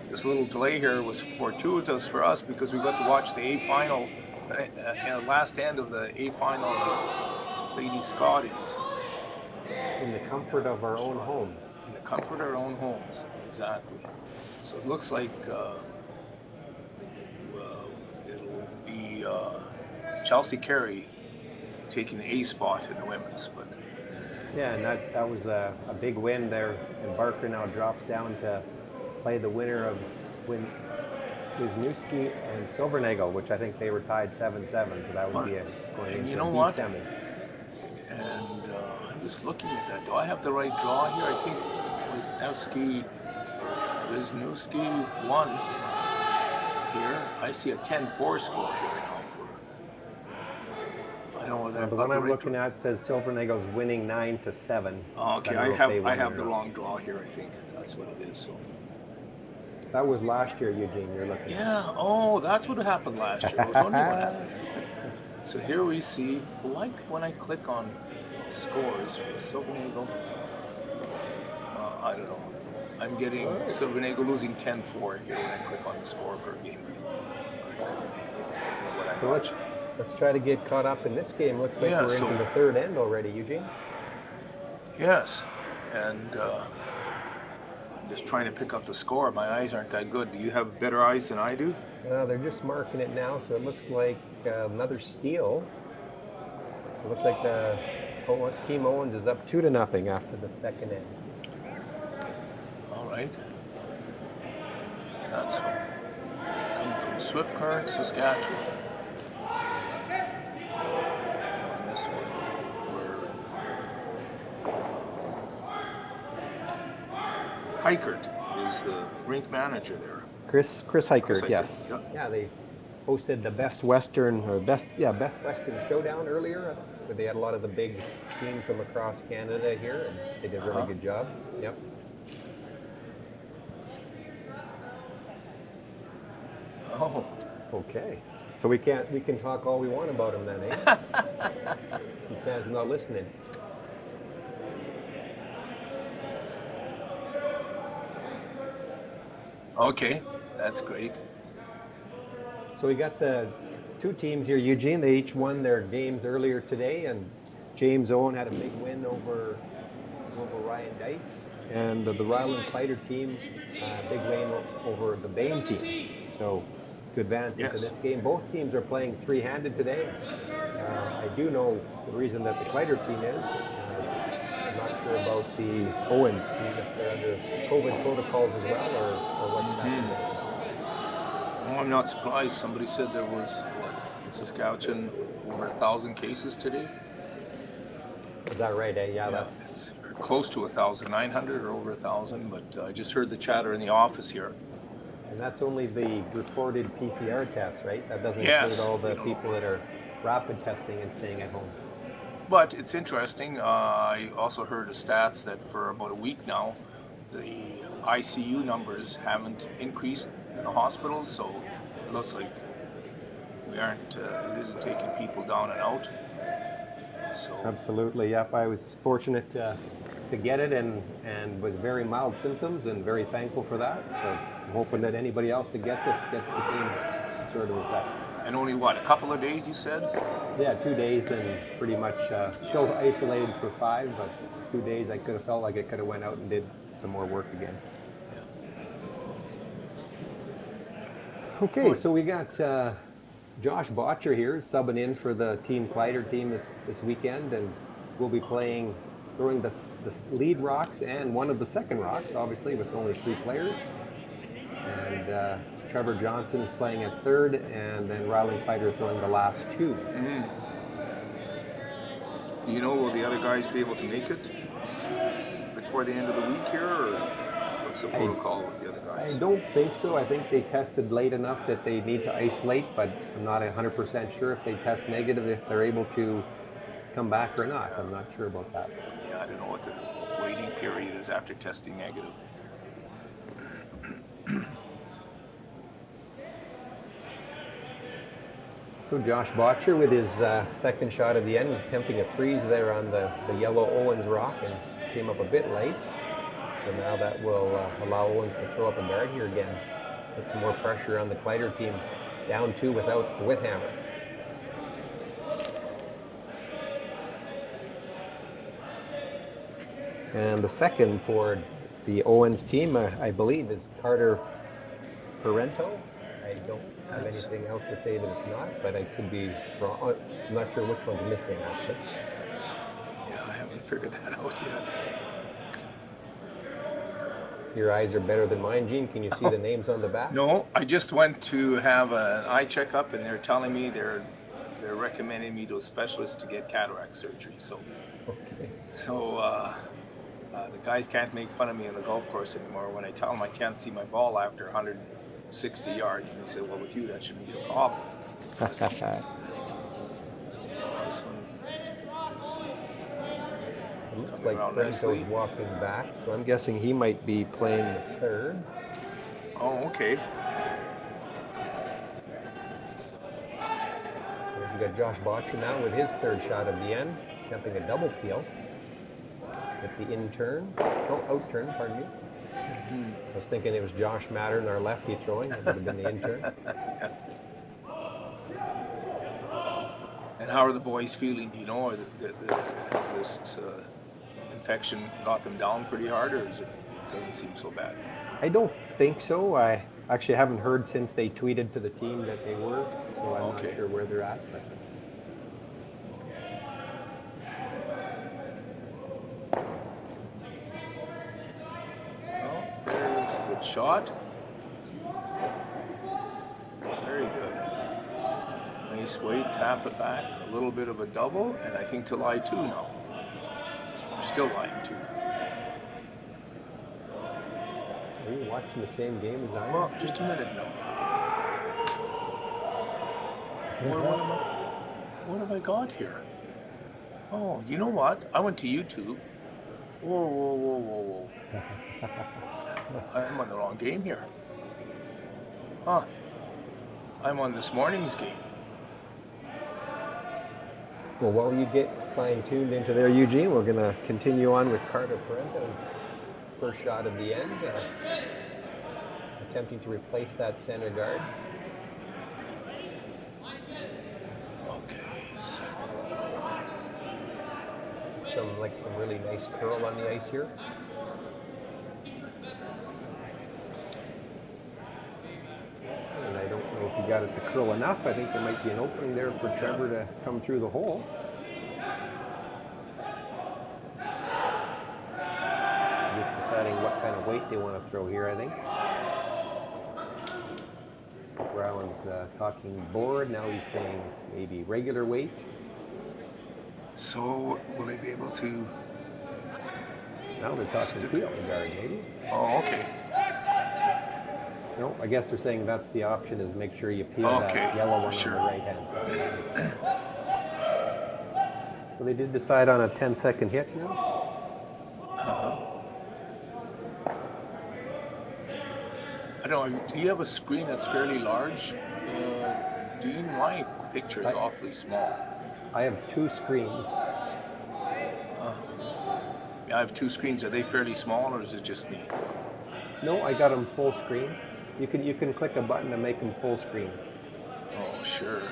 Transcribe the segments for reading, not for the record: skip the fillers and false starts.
This little delay here was fortuitous for us because we got to watch the A final, last end of the A final Ladies Scotties. In the comfort of our own homes. In the comfort of our own homes, exactly. So it looks like it'll be Chelsea Carey taking the A spot in the women's. But yeah, and that was a big win there. And Barker now drops down to play the winner of Wisniewski and Silvernagel, which I think they were tied 7-7. So that would be going into a B semi. And I'm just looking at that. Do I have the right draw here? I think Wisniewski won here. I see a 10-4 score here now. I don't know whether the one I'm looking at says Silvernagel's winning 9-7. Okay, I have the wrong draw here. I think that's what it is. So. That was last year, Eugene. You're looking. Yeah. Oh, that's what happened last year. It was only what happened. So here we see, like when I click on scores for Silvernagel, I don't know. I'm getting Silvernagel losing 10-4 here when I click on the score per game. I couldn't know what I'm watching. Let's try to get caught up in this game. Looks like we're into the third end already, Eugene. Yes, and I'm just trying to pick up the score. My eyes aren't that good. Do you have better eyes than I do? They're just marking it now, so it looks like another steal. It looks like Team Owens is up 2-0 after the second end. All right. That's coming from Swift Current, Saskatchewan. On this one, Heikert is the rink manager there. Chris Heikert, yes. Yeah, they hosted the Best Western Showdown earlier, where they had a lot of the big teams from across Canada here, and they did a really good job. Yep. Oh. Okay. So we can talk all we want about him then, eh? He's not listening. Okay, that's great. So we got the two teams here, Eugene. They each won their games earlier today, and James Owen had a big win over Ryan Dice, and the Rylan Kleiter team, big win over the Bain team. So to advance into this game, both teams are playing three-handed today. I do know the reason that the Kleiter team is. I'm not sure about the Owens team, if they're under COVID protocols as well, or what's happening. Oh, I'm not surprised. Somebody said there was, in Saskatchewan, over 1,000 cases today. Is that right? Yeah, it's close to 1,900 or over 1,000, but I just heard the chatter in the office here. And that's only the reported PCR tests, right? That doesn't include all the people that are rapid testing and staying at home. But it's interesting. I also heard the stats that for about a week now, the ICU numbers haven't increased in the hospitals, so it looks like it isn't taking people down and out. So absolutely, yep. I was fortunate to get it and was very mild symptoms and very thankful for that. So I'm hoping that anybody else that gets it gets the same sort of effect. And only a couple of days, you said? Yeah, 2 days, and pretty much still isolated for 5, but 2 days I could have felt like I could have went out and did some more work again. Yeah. Okay, so we got Josh Botcher here subbing in for the Team Kleiter team this weekend, and we'll be throwing the lead rocks and one of the second rocks, obviously, with only 3 players. And Trevor Johnson is playing at third, and then Rylan Kleiter throwing the last 2. Do you know, will the other guys be able to make it before the end of the week here, or what's the protocol with the other guys? I don't think so. I think they tested late enough that they need to isolate, but I'm not 100% sure if they test negative, if they're able to come back or not. I'm not sure about that. Yeah, I don't know what the waiting period is after testing negative. So Josh Botcher with his second shot of the end was attempting a freeze there on the yellow Owens rock and came up a bit late. So now that will allow Owens to throw up a guard here again. Put some more pressure on the Kleiter team. Down 2 with Hammer. And the second for the Owens team, I believe, is Carter Parento. I don't have anything else to say that it's not, but I could be wrong. I'm not sure which one's missing, actually. Yeah, I haven't figured that out yet. Your eyes are better than mine, Gene. Can you see the names on the back? No, I just went to have an eye checkup, and they're telling me they're recommending me to a specialist to get cataract surgery. So, okay. So the guys can't make fun of me on the golf course anymore when I tell them I can't see my ball after 160 yards, and they say, "Well, with you, that shouldn't be a problem." This one is looks like Parento's walking back, so I'm guessing he might be playing the third. Oh, okay. We've got Josh Botcher now with his third shot of the end, attempting a double peel with the out turn, pardon me. I was thinking it was Josh Mattern, our lefty, throwing. It would have been the in turn. Yeah. And how are the boys feeling? Do you know, has this infection got them down pretty hard, or doesn't seem so bad? I don't think so. I actually haven't heard since they tweeted to the team that they were, so I'm not sure where they're at. But. Well, there's a good shot. Very good. Nice weight, tap it back, a little bit of a double, and I think to lie 2 now. We're still lying 2. Are you watching the same game as I am? Well, just a minute now. What have I got here? Oh, you know what? I went to YouTube. Whoa. I'm on the wrong game here. Huh. I'm on this morning's game. Well, while you get fine-tuned into there, Eugene, we're going to continue on with Carter Parento's first shot of the end, attempting to replace that center guard. Okay, Some really nice curl on the ice here. And I don't know if he got it to curl enough. I think there might be an opening there for Trevor to come through the hole. Just deciding what kind of weight they want to throw here, I think. Rylan's talking board. Now he's saying maybe regular weight. So, will they be able to... Now they're talking peel guard, maybe. Oh, okay. No, I guess they're saying that's the option, is make sure you peel that yellow one on the right-hand side. That makes sense. So they did decide on a 10-second hit now. I don't know, do you have a screen that's fairly large? Dean, my picture is awfully small. I have 2 screens. Yeah, I have 2 screens. Are they fairly small, or is it just me? No, I got them full screen. You can click a button to make them full screen. Oh, sure.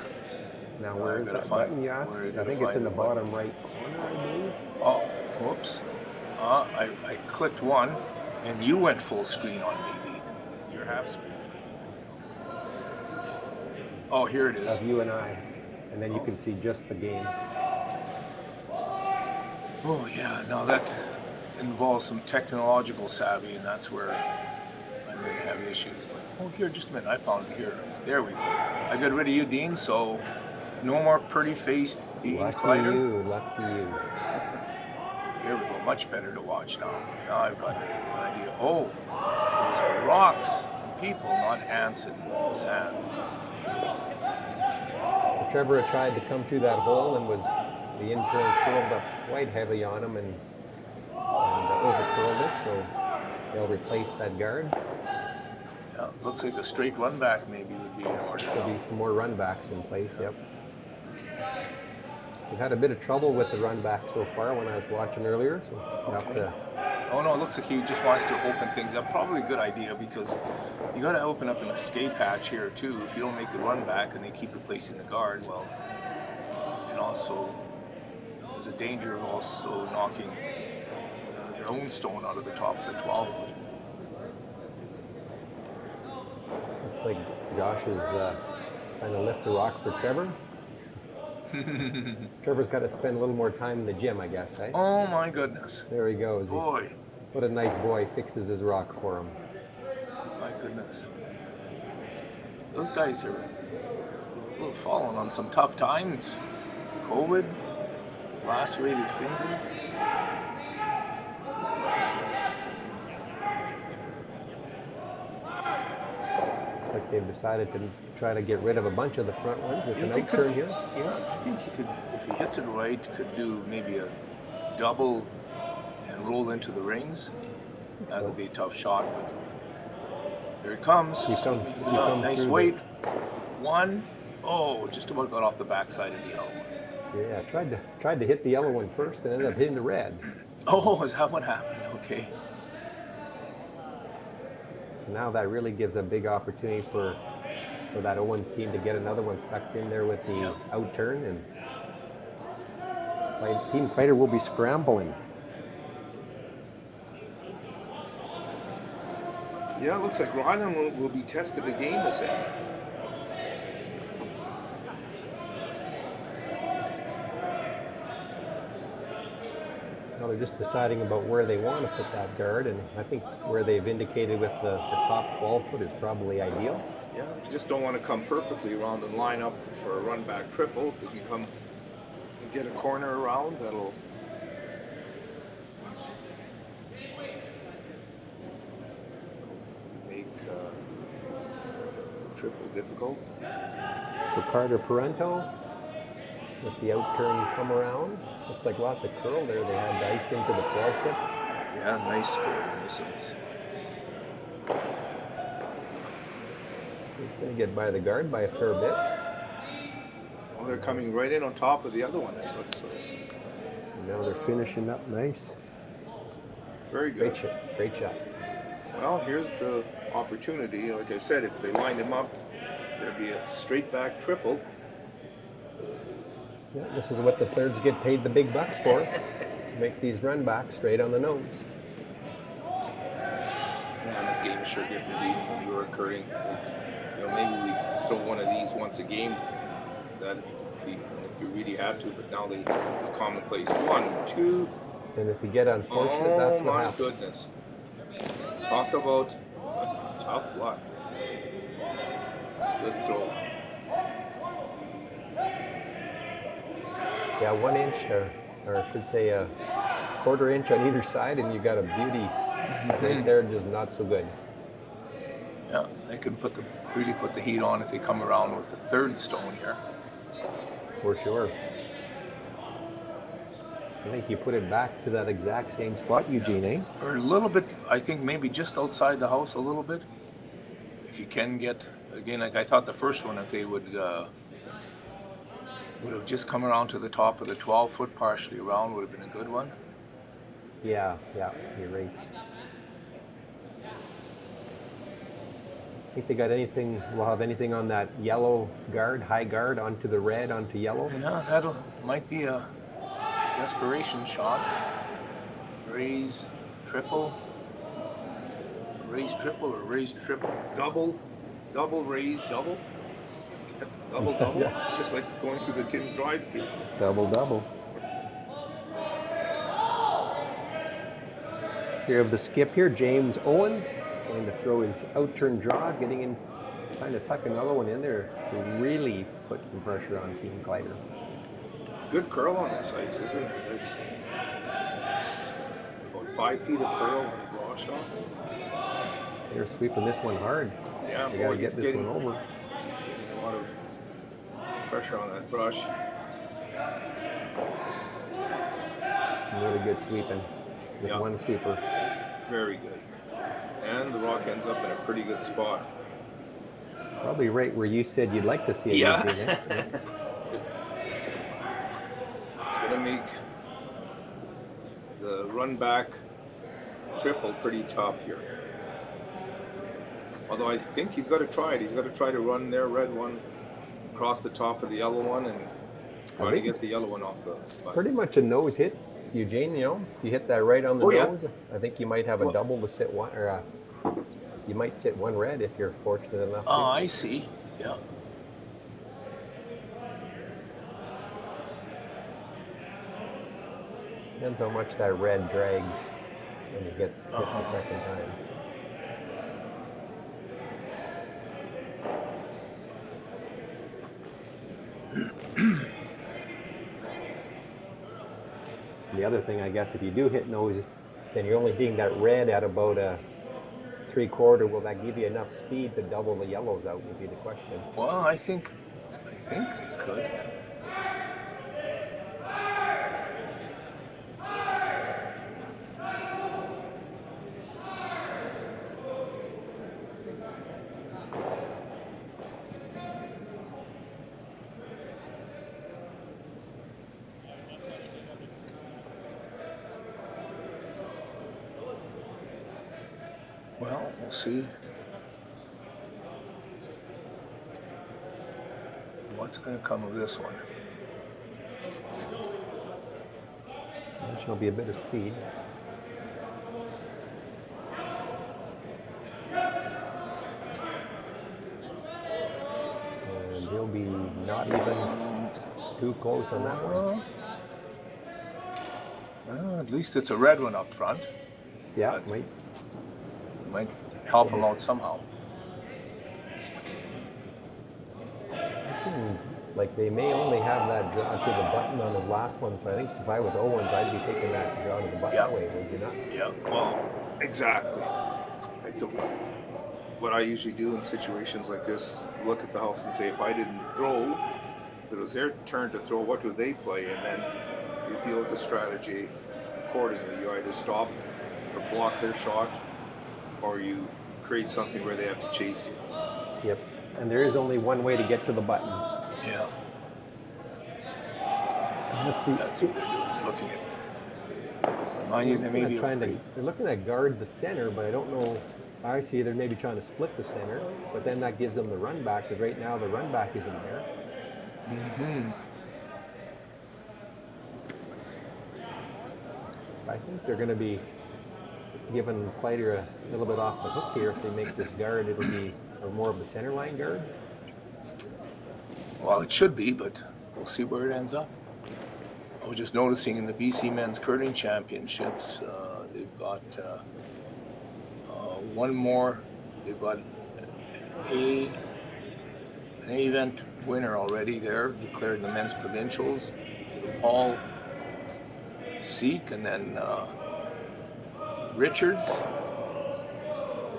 Now, where is that button, you ask? I think it's in the bottom right corner, I believe. Oh, whoops. I clicked one, and you went full screen on me, Dean. You're half screen. Oh, here it is. Of you and I. And then you can see just the game. Oh, yeah. Now, that involves some technological savvy, and that's where I'm going to have issues. But, oh, here, just a minute. I found it here. There we go. I got rid of you, Dean, so no more pretty-faced Dean Kleiter. Lucky you. Here we go. Much better to watch now. Now I've got an idea. Oh, those are rocks and people, not ants and sand. So Trevor had tried to come through that hole and was the intern curled up quite heavy on him and over-curled it, so they'll replace that guard. Yeah, looks like a straight run back maybe would be in order. There'll be some more run backs in place, yep. We've had a bit of trouble with the run back so far when I was watching earlier, so we'll have to Oh no, it looks like he just wants to open things up. Probably a good idea because you got to open up an escape hatch here too. If you don't make the run back and they keep replacing the guard, well, and also there's a danger of also knocking their own stone out of the top of the 12 foot. Looks like Josh is trying to lift the rock for Trevor. Trevor's got to spend a little more time in the gym, I guess, eh? Oh my goodness. There he goes. Boy. What a nice boy. Fixes his rock for him. My goodness. Those guys are a little falling on some tough times. COVID, lacerated finger. Looks like they've decided to try to get rid of a bunch of the front ones with an outturn here. Yeah, I think he could, if he hits it right, could do maybe a double and roll into the rings. That would be a tough shot, but here it comes. He comes nice weight. One. Oh, just about got off the backside of the yellow one. Yeah, tried to hit the yellow one first and ended up hitting the red. Oh, is that what happened? Okay. So now that really gives a big opportunity for that Owens team to get another one sucked in there with the outturn, and Team Kleiter will be scrambling. Yeah, it looks like Rylan will be tested again this end. Now they're just deciding about where they want to put that guard, and I think where they've indicated with the top 12 foot is probably ideal. Yeah, you just don't want to come perfectly around and line up for a run back triple. If we can come and get a corner around, that'll make the triple difficult. So Carter Parento with the outturn come around. Looks like lots of curl there. They had ice into the 12 foot. Yeah, nice curl on this ice. He's going to get by the guard by a fair bit. Oh, they're coming right in on top of the other one, it looks like. And now they're finishing up nice. Very good. Great shot. Well, here's the opportunity. Like I said, if they lined him up, there'd be a straight back triple. Yeah, this is what the thirds get paid the big bucks for. To make these run backs straight on the nose. Man, this game is sure different when we were recruiting. Maybe we throw one of these once a game. That'd be if we really had to. But now it's commonplace. 1, 2. And if you get unfortunate, that's what happens. Oh my goodness! Talk about tough luck. Good throw. Yeah, 1 inch, or I should say a quarter inch on either side, and you got a beauty right there, just not so good. Yeah, they can really put the heat on if they come around with the third stone here. For sure. I think you put it back to that exact same spot, Eugene, eh? Or a little bit, I think maybe just outside the house a little bit. If you can get, again, like I thought the first one, if they would have just come around to the top of the 12 foot partially around, would have been a good one. Yeah, you're right. I think they got anything, we'll have anything on that yellow guard, high guard, onto the red, onto yellow. Yeah, might be a desperation shot. Raise triple or raise triple. Double, raise, double. That's double. Yeah. Just like going through the Tim's drive-thru. Double. Here of the skip here, James Owens going to throw his outturn draw, getting in, trying to tuck another one in there to really put some pressure on Team Kleiter. Good curl on this ice, isn't there? There's about 5 feet of curl on a draw shot. They're sweeping this one hard. Yeah, they got to get this one over. He's getting a lot of pressure on that brush. Really good sweeping with one sweeper. Very good. And the rock ends up in a pretty good spot. Probably right where you said you'd like to see it. Yeah. It's going to make the run back triple pretty tough here. Although I think he's got to try it. He's got to try to run their red one across the top of the yellow one and try to get the yellow one off the button. Pretty much a nose hit, Eugene. You know, you hit that right on the nose. I think you might have a double to sit one, or you might sit one red if you're fortunate enough. Oh, I see. Yeah. Depends how much that red drags when it gets hit the second time. The other thing, I guess, if you do hit nose, then you're only hitting that red at about a 3/4. Will that give you enough speed to double the yellows out? Would be the question. Well, I think they could. Well, we'll see. What's going to come of this one? There'll be a bit of speed. And he'll be not even too close on that one. Well, at least it's a red one up front. Yeah, might help him out somehow. Like they may only have that draw to the button on the last one, so I think if I was Owens, I'd be taking that draw to the button away, would you not? Yeah, well, exactly. Like what I usually do in situations like this, look at the house and say, if I didn't throw, if it was their turn to throw, what do they play? And then you deal with the strategy accordingly. You either stop or block their shot, or you create something where they have to chase you. Yep, and there is only one way to get to the button. Yeah. That's what they're doing. They're looking at. Remind you, they may be they're looking at guard the center, but I don't know. I see they're maybe trying to split the center, but then that gives them the run back, because right now the run back isn't there. I think they're going to be giving Kleiter a little bit off the hook here. If they make this guard, it'll be more of the center line guard. Well, it should be, but we'll see where it ends up. I was just noticing in the BC Men's Curling Championships, they've got one more. They've got an A event winner already there, declared in the men's provincials. Paul Seek, and then Richards,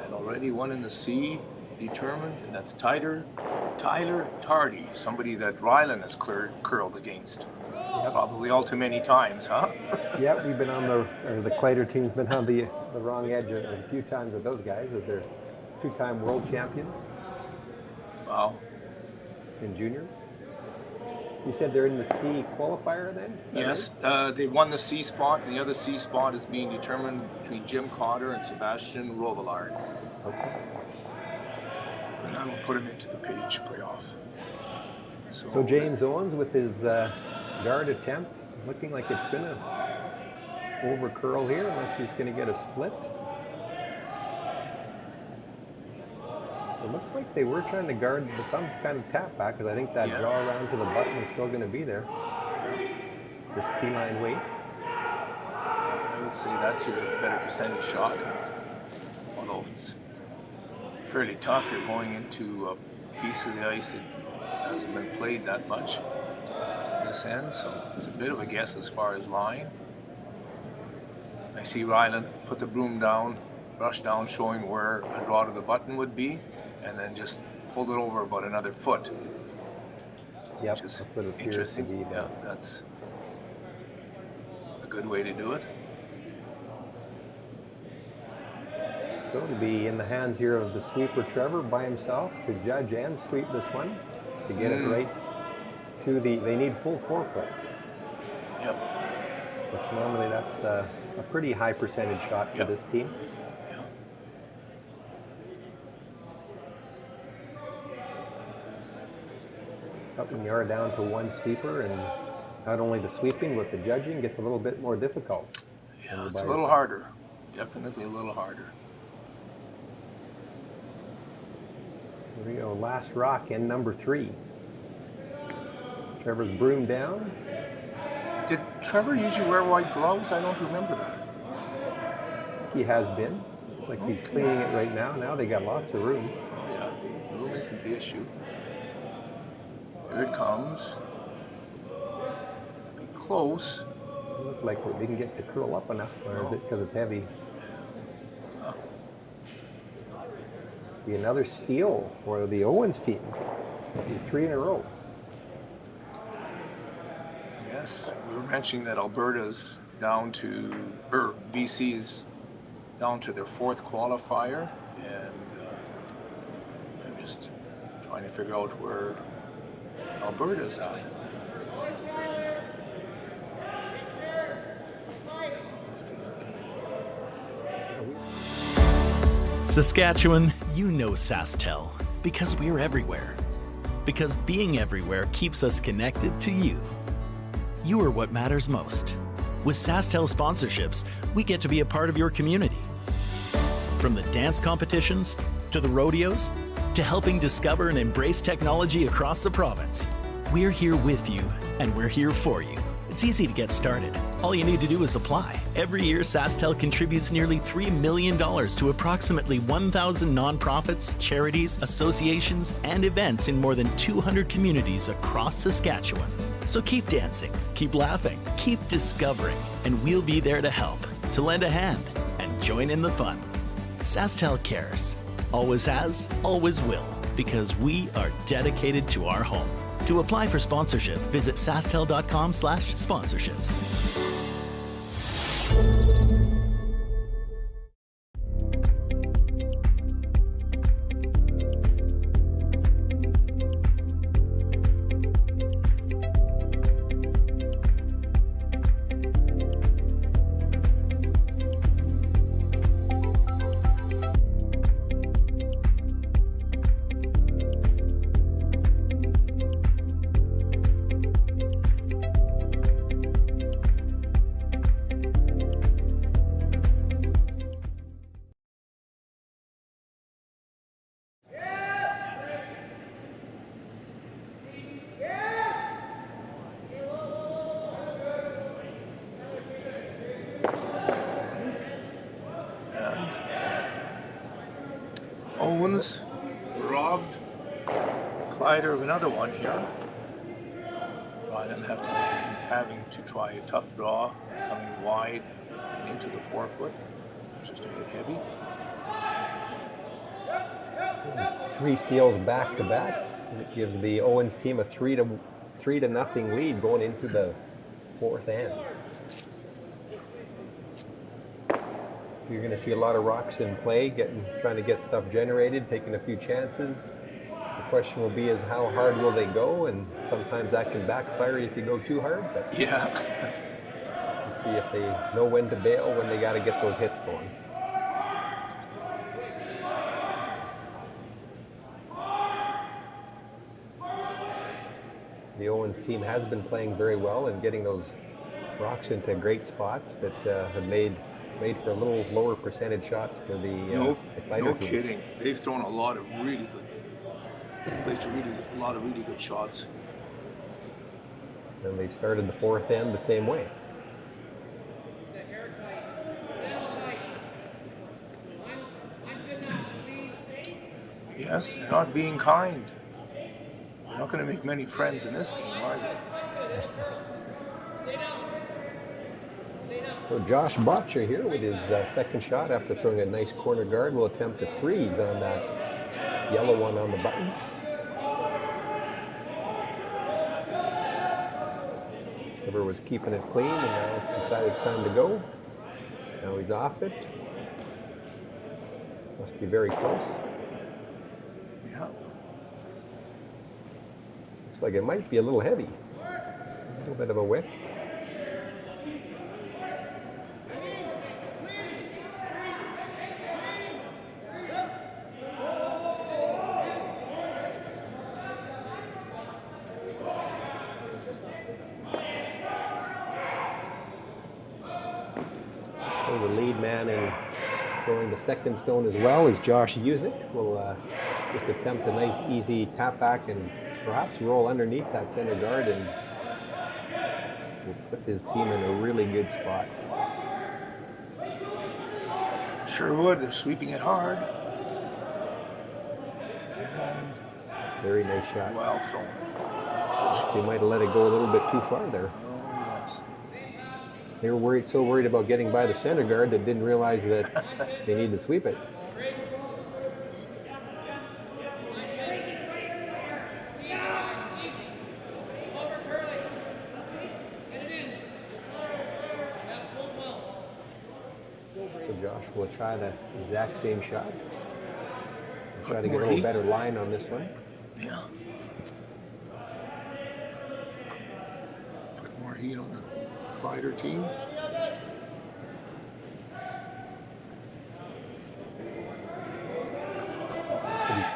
and already one in the C determined, and that's Tyler Tardy, somebody that Rylan has curled against. Yep. Probably all too many times, huh? Yep, we've been on the Kleiter team's been on the wrong edge a few times with those guys, as they're two-time world champions. Wow. In juniors. You said they're in the C qualifier then? Yes, they won the C spot, and the other C spot is being determined between Jim Cotter and Sebastian Robillard. Okay. And I will put him into the page playoff. So James Owens with his guard attempt, looking like it's going to over curl here, unless he's going to get a split. It looks like they were trying to guard some kind of tap back, because I think that draw around to the button is still going to be there. This T-line weight. I would say that's your better percentage shot. Although it's fairly tough, you're going into a piece of the ice that hasn't been played that much this end, so it's a bit of a guess as far as line. I see Rylan put the broom down, brush down, showing where a draw to the button would be, and then just pulled it over about another foot. Yep, which is interesting. Yeah, that's a good way to do it. So to be in the hands here of the sweeper Trevor by himself to judge and sweep this one to get it right to the. They need full 4 foot. Yep. Which normally that's a pretty high percentage shot for this team. Yeah. But when you are down to one sweeper, and not only the sweeping, but the judging gets a little bit more difficult. Yeah, it's a little harder. Definitely a little harder. Here we go, last rock in number 3. Trevor's broom down. Did Trevor usually wear white gloves? I don't remember that. He has been. It's like he's cleaning it right now. Now they got lots of room. Oh yeah, room isn't the issue. Here it comes. Be close. It looked like it didn't get to curl up enough, or is it because it's heavy? Be another steal for the Owens team. Be 3 in a row. Yes, we were mentioning that Alberta's down to, or BC's down to their 4th qualifier, and I'm just trying to figure out where Alberta's at. Saskatchewan, you know SaskTel because we're everywhere. Because being everywhere keeps us connected to you. You are what matters most. With SaskTel sponsorships, we get to be a part of your community. From the dance competitions, to the rodeos, to helping discover and embrace technology across the province, we're here with you and we're here for you. It's easy to get started. All you need to do is apply. Every year, SaskTel contributes nearly $3 million to approximately 1,000 nonprofits, charities, associations, and events in more than 200 communities across Saskatchewan. So keep dancing, keep laughing, keep discovering, and we'll be there to help, to lend a hand, and join in the fun. SaskTel cares. Always has, always will, because we are dedicated to our home. To apply for sponsorship, visit sastel.com/sponsorships. Owens robbed Kleiter of another one here. Rylan having to try a tough draw, coming wide and into the 4-foot, just a bit heavy. 3 steals back to back. It gives the Owens team a 3-0 lead going into the 4th end. You're going to see a lot of rocks in play, trying to get stuff generated, taking a few chances. The question will be is how hard will they go, and sometimes that can backfire if you go too hard. But yeah. We'll see if they know when to bail, when they got to get those hits going. The Owens team has been playing very well and getting those rocks into great spots that have made for a little lower percentage shots for the no team. Kidding. They've thrown a lot of really good, placed a lot of really good shots. And they've started the 4th end the same way. Yes, not being kind. They're not going to make many friends in this game, are they? So Josh Botcher here with his second shot after throwing a nice corner guard will attempt a freeze on that yellow one on the button. Trevor was keeping it clean, and now it's decided it's time to go. Now he's off it. Must be very close. Yeah. Looks like it might be a little heavy. A little bit of a whiff. So the lead man in throwing the second stone as well is Josh Usick. Will just attempt a nice easy tap back and perhaps roll underneath that center guard, and will put his team in a really good spot. Sure would. They're sweeping it hard. And very nice shot. Well thrown. They might have let it go a little bit too far there. Oh, yes. They were so worried about getting by the center guard that didn't realize that they need to sweep it. So Josh will try the exact same shot. Try to get a little better line on this one. Yeah. Put more heat on the Kleiter team.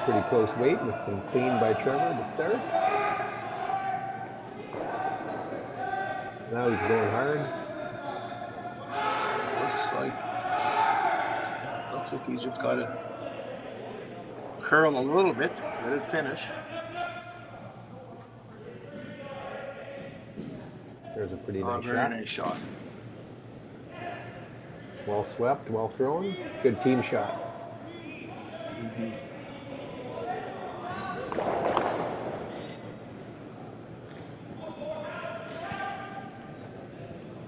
Pretty close weight with them cleaned by Trevor to start. Now he's going hard. Looks like he's just got to curl a little bit, let it finish. There's a pretty nice very shot. Nice shot. Well swept, well thrown. Good team shot. Mm-hmm.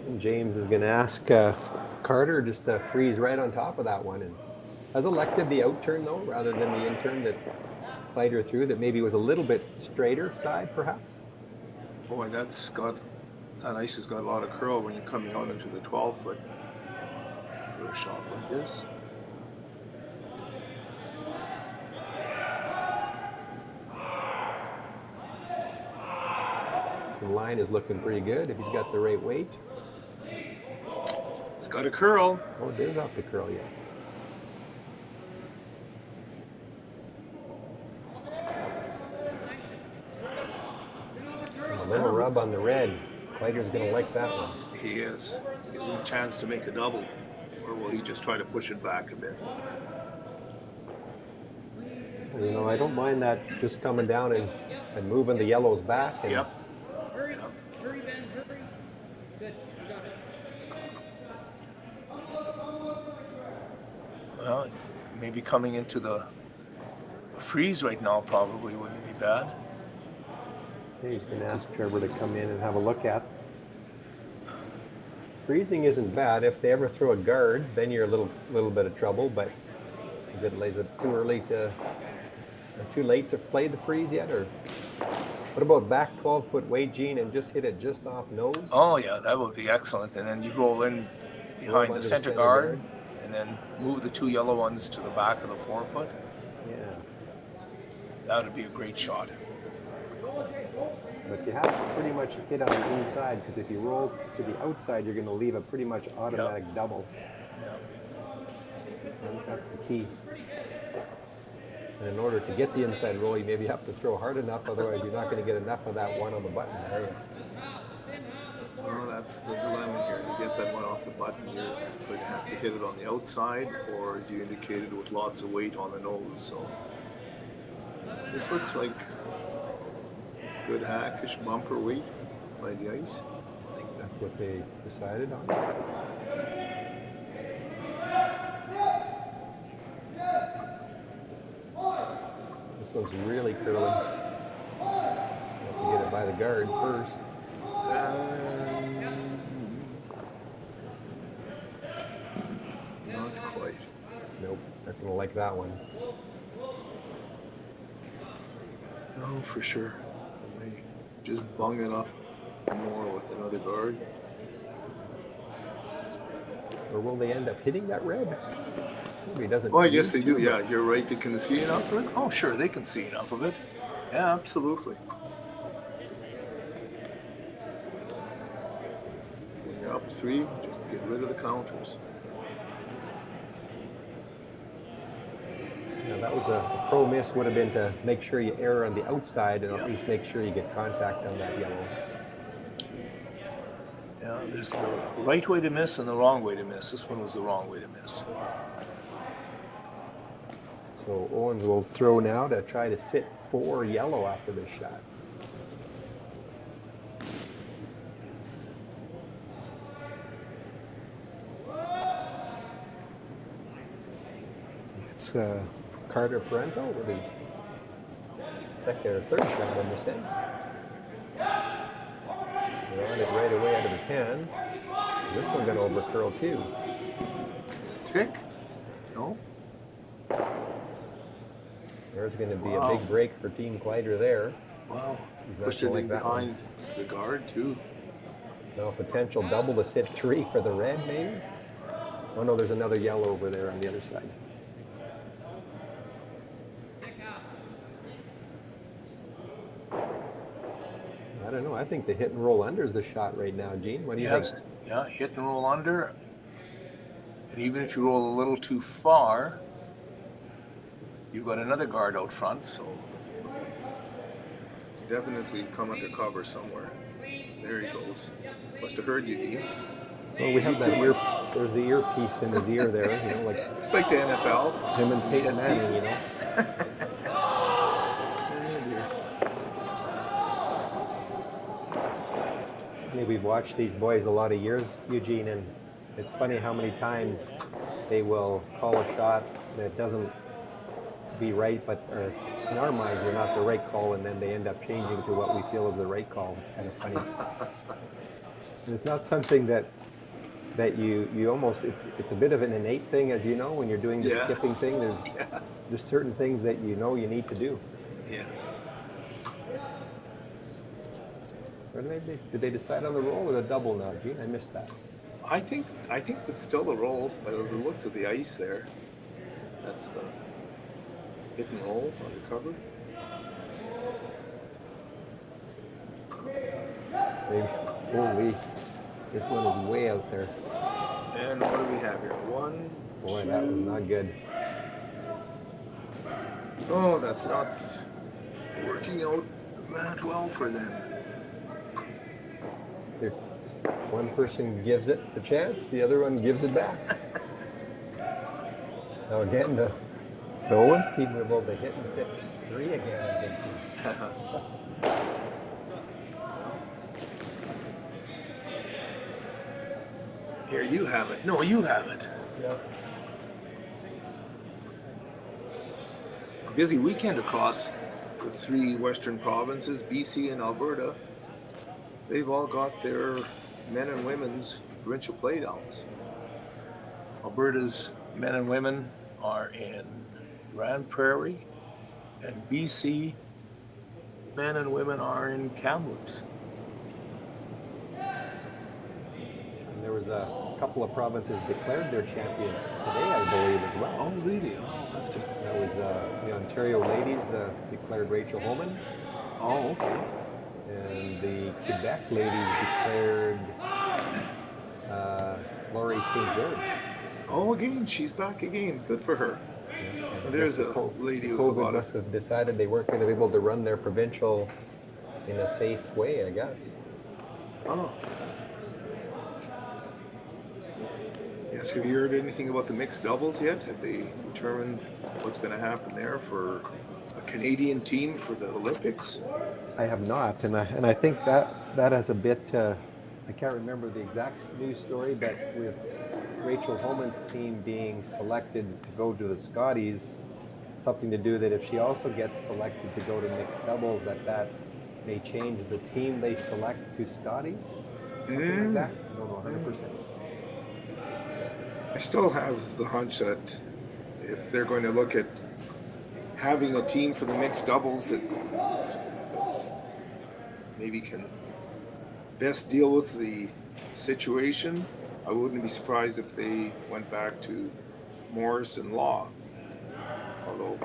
And James is going to ask Carter just to freeze right on top of that one, and has elected the out turn though, rather than the in turn that Kleiter threw, that maybe was a little bit straighter side perhaps. Boy, that ice has got a lot of curl when you're coming out into the 12-foot for a shot like this. So the line is looking pretty good if he's got the right weight. It's got a curl. Oh, it is off the curl yet. A little rub on the red. Kleiter's going to like that one. He is. Gives him a chance to make a double. Or will he just try to push it back a bit? You know, I don't mind that just coming down and moving the yellows back. And Yep. Hurry, hurry, Ben, hurry. Good, you got it. Well, maybe coming into the freeze right now probably wouldn't be bad. He's going to ask Trevor to come in and have a look at. Freezing isn't bad. If they ever throw a guard, then you're a little bit of trouble. But is it too early to, or too late to play the freeze yet? Or what about back 12-foot weight, Gene, and just hit it just off nose? Oh yeah, that would be excellent. And then you roll in behind the center guard, and then move the two yellow ones to the back of the 4-foot. Yeah. That would be a great shot. But you have to pretty much hit on the inside, because if you roll to the outside, you're going to leave a pretty much automatic double. Yeah. I think that's the key. And in order to get the inside roll, you maybe have to throw hard enough, otherwise you're not going to get enough of that one on the button, are you? Well, that's the dilemma here. To get that one off the button, you're going to have to hit it on the outside, or as you indicated, with lots of weight on the nose. So this looks like good hackish bumper weight by the ice. I think that's what they decided on. This one's really curling. You have to get it by the guard first. Not quite. Nope, not gonna like that one. No, for sure. I may just bung it up more with another guard. Or will they end up hitting that red? Maybe it doesn't. Well, I guess they do. Yeah, you're right. They can see enough of it. Oh, sure, they can see enough of it. Yeah, absolutely. When you're up 3, just get rid of the counters. Yeah, that was a pro miss. Would have been to make sure you err on the outside and at least make sure you get contact on that yellow. Yeah, There's the right way to miss and the wrong way to miss. This one was the wrong way to miss. So Owens will throw now to try to sit 4 yellow after this shot. It's Carter Parento with his second or third shot on the set. They're on it right away out of his hand. This one got overcurled too. Tick? No? There's going to be a big break for Team Kleiter there. Wow. He's not Pushed it gonna in like that one. behind the guard, too. Now potential double to sit 3 for the red, maybe? Oh no, there's another yellow over there on the other side. I don't know. I think the hit and roll under is the shot right now, Gene. What do you think? Yeah, hit and roll under. And even if you roll a little too far, you've got another guard out front, so definitely come under cover somewhere. There he goes. Must have heard you, Dean. Well, we have that ear. There's the earpiece in his ear there, you know, like It's like the NFL. him and Peyton Manning, you know. We've watched these boys a lot of years, Eugene, and it's funny how many times they will call a shot that doesn't be right, but in our minds they're not the right call, and then they end up changing to what we feel is the right call. It's kind of funny. And it's not something that you almost, it's a bit of an innate thing, as you know, when you're doing the skipping thing. There's certain things that you know you need to do. Yes. Or did they decide on the roll or the double now, Gene? I missed that. I think it's still the roll, by the looks of the ice there. That's the hit and roll undercover. Holy, this one is way out there. And what do we have here? One. Boy, that was not good. Oh, that's not working out that well for them. Here, one person gives it a chance, the other one gives it back. Now again, the Owens team were able to hit and sit 3 again, I think. Here, you have it. No, you have it. Yeah. Busy weekend across the 3 western provinces, BC and Alberta. They've all got their men and women's provincial playdowns. Alberta's men and women are in Grand Prairie, and BC men and women are in Kamloops. And there was a couple of provinces declared their champions today, I believe, as well. Oh, really? I'll have to. That was the Ontario ladies declared Rachel Holman. Oh, okay. And the Quebec ladies declared Laurie St. George. Oh, again, she's back again. Good for her. Yeah, And there's a lady with a COVID lot must of. have decided they weren't going to be able to run their provincial in a safe way, I guess. Oh. Yes, have you heard anything about the mixed doubles yet? Have they determined what's going to happen there for a Canadian team for the Olympics? I have not, and I think that has a bit. I can't remember the exact news story, but with Rachel Holman's team being selected to go to the Scotties, something to do that if she also gets selected to go to mixed doubles, that may change the team they select to Scotties. Something like that. I don't know 100%. I still have the hunch that if they're going to look at having a team for the mixed doubles that's maybe can best deal with the situation, I wouldn't be surprised if they went back to Morris and Law. Although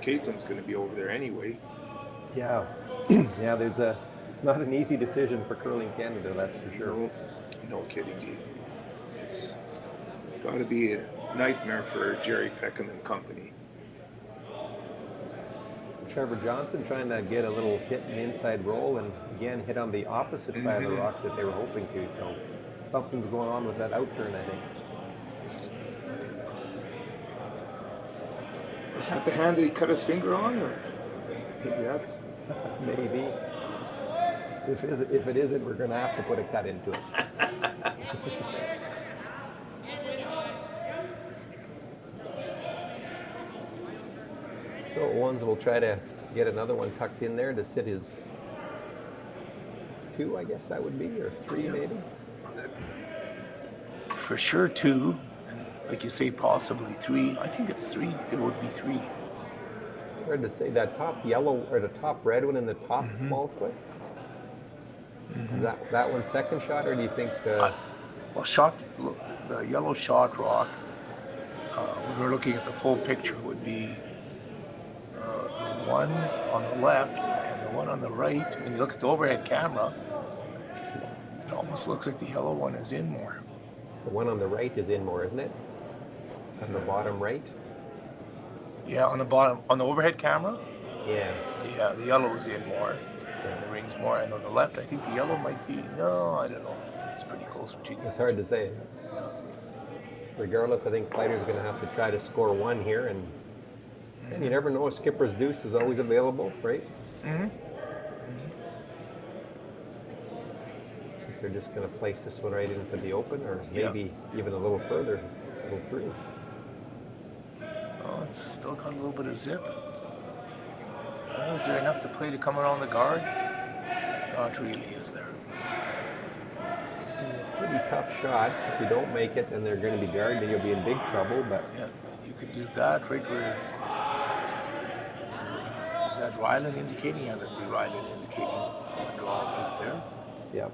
Caitlin's going to be over there anyway. Yeah, yeah. It's not an easy decision for Curling Canada, that's for sure. No kidding, Dave. It's got to be a nightmare for Jerry Peckham and company. Trevor Johnson trying to get a little hit and inside roll, and again hit on the opposite side of the rock that they were hoping to. So something's going on with that outturn, I think. Is that the hand that he cut his finger on, or maybe that's Maybe. If it isn't, we're going to have to put a cut into it. So Owens will try to get another one tucked in there to sit his 2, I guess that would be, or 3 Yeah. maybe. for sure 2, and like you say, possibly 3. I think it's 3. It would be 3. It's hard to say. That top yellow or the top red one in the top small foot. Is that one second shot, or do you think? Well, look, the yellow shot rock. When we're looking at the full picture, would be the one on the left and the one on the right. When you look at the overhead camera, it almost looks like the yellow one is in more. The one on the right is in more, isn't it? On the bottom right. Yeah, on the bottom, on the overhead camera. Yeah. Yeah, the yellow is in more, and the ring's more. And on the left, I think the yellow might be. No, I don't know. It's pretty close between them. It's hard to say. Regardless, I think Kleiter's going to have to try to score 1 here, and you never know. A skipper's deuce is always available, right? Mm-hmm. If they're just going to place this one right into the open, or maybe even a little further, little 3. Oh, it's still got a little bit of zip. Is there enough to play to come around the guard? Not really, is there? Pretty tough shot. If you don't make it, then they're going to be guarded, and you'll be in big trouble. But Yeah, you could do that right where. Is that Rylan indicating? Yeah, that'd be Rylan indicating a draw right there. yeah,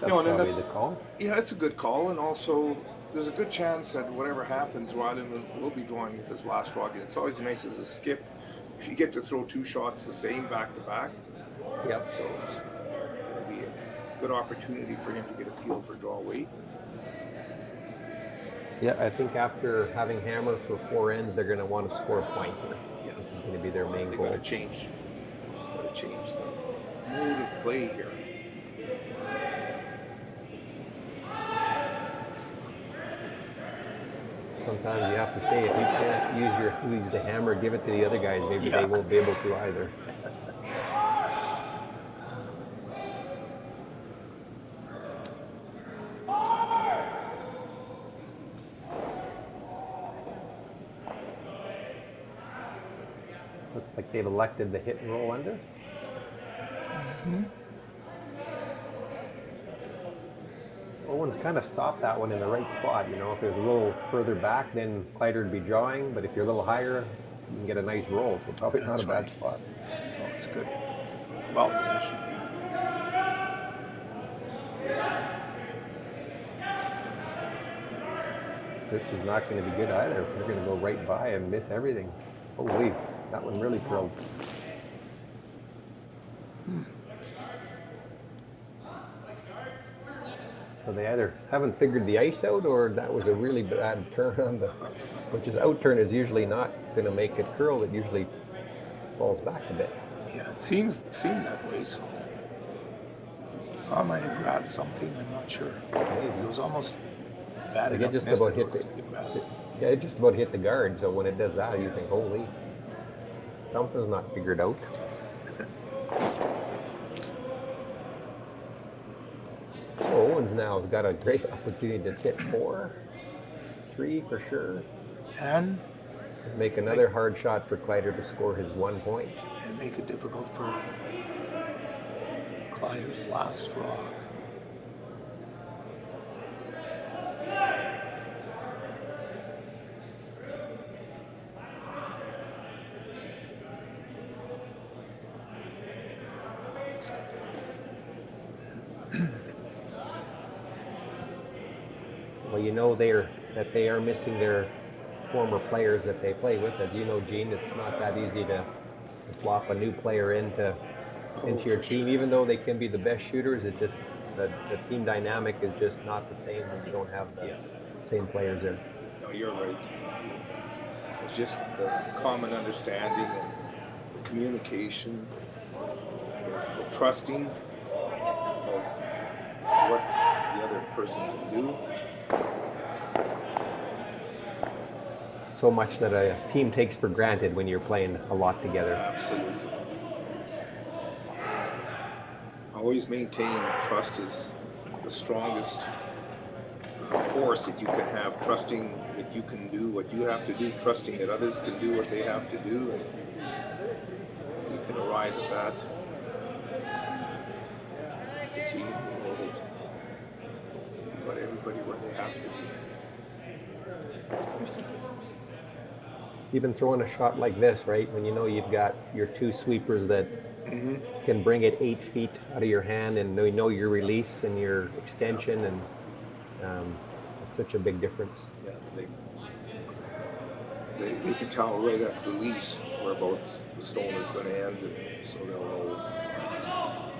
that's No, and then probably that's- the call. Yeah, it's a good call, and also there's a good chance that whatever happens, Rylan will be drawing with his last draw again. It's always nice as a skip if you get to throw 2 shots the same back to back. Yep. So it's going to be a good opportunity for him to get a feel for draw weight. Yeah, I think after having hammer for 4 ends, they're going to want to score a point here. Yeah. This is going to be their main They goal. got to change. They just got to change the mode of play here. Sometimes you have to say, if you can't use the hammer, give it to the other guys. Maybe they won't be able to either. Looks like they've elected the hit and roll under. Owens kind of stopped that one in the right spot. You know, if it was a little further back, then Kleiter would be drawing. But if you're a little higher, you can get a nice roll. So probably not That's a bad right. spot. Oh, it's good. Well positioned. This is not going to be good either. They're going to go right by and miss everything. Holy, that one really curled. So they either haven't figured the ice out, or that was a really bad turn on the, which is out turn is usually not going to make it curl. It usually falls back a bit. Yeah, it seemed that way. So I might have grabbed something. I'm not sure. It was almost bad Like enough. it just missed about that hit was the, pretty bad. yeah, it just about hit the guard. So when it does that, you think, holy, something's not figured out. Owens now has got a great opportunity to sit 4, 3 for sure. And Make another hard shot for Kleiter to score his 1 point. make it difficult for Kleiter's last rock. Well, you know they are missing their former players that they play with. As you know, Gene, it's not that easy to flop a new player into your for team, sure. even though they can be the best shooters. It just the team dynamic is just not the same when you don't have the same players in. No, you're right, Dean. It's just the common understanding and the communication, the trusting of other person can do. So much that a team takes for granted when you're playing a lot together. Absolutely. Always maintain trust is the strongest force that you can have. Trusting that you can do what you have to do, trusting that others can do what they have to do, and you can arrive at that. The team, that you got everybody where they have to be. Even throwing a shot like this, right? When you know you've got your two sweepers that can bring it 8 feet out of your hand, and they know your release and your extension, and it's such a big difference. Yeah, they can tell right at release whereabouts the stone is going to end, and so they'll know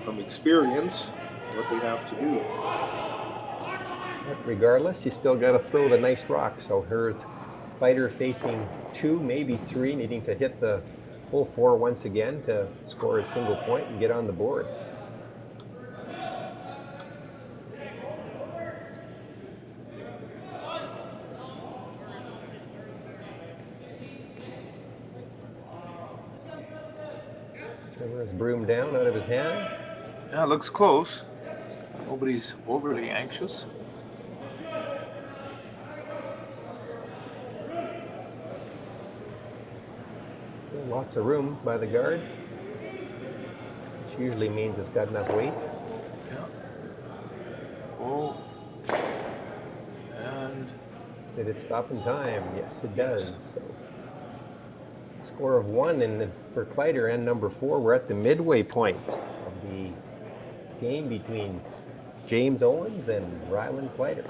from experience what they have to do. But regardless, you still got to throw the nice rock. So here's Kleiter facing 2, maybe 3, needing to hit the full 4 once again to score a single point and get on the board. Trevor has broom down out of his hand. Yeah, it looks close. Nobody's overly anxious. Still lots of room by the guard, which usually means it's got enough weight. Yeah. Oh. And Did it stop in time? Yes, it does. Yes. So, score of 1 for Kleiter and number 4. We're at the midway point of the game between James Owens and Rylan Kleiter.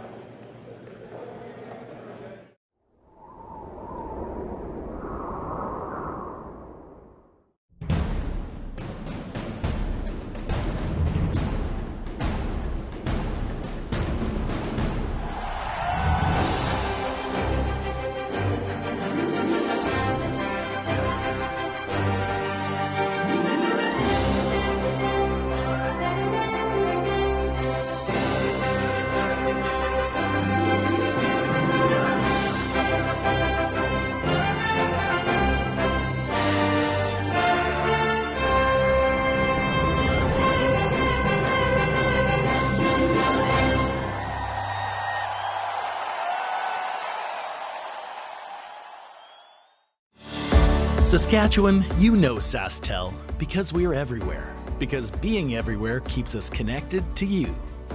Saskatchewan, you know SaskTel because we're everywhere. Because being everywhere keeps us connected to you.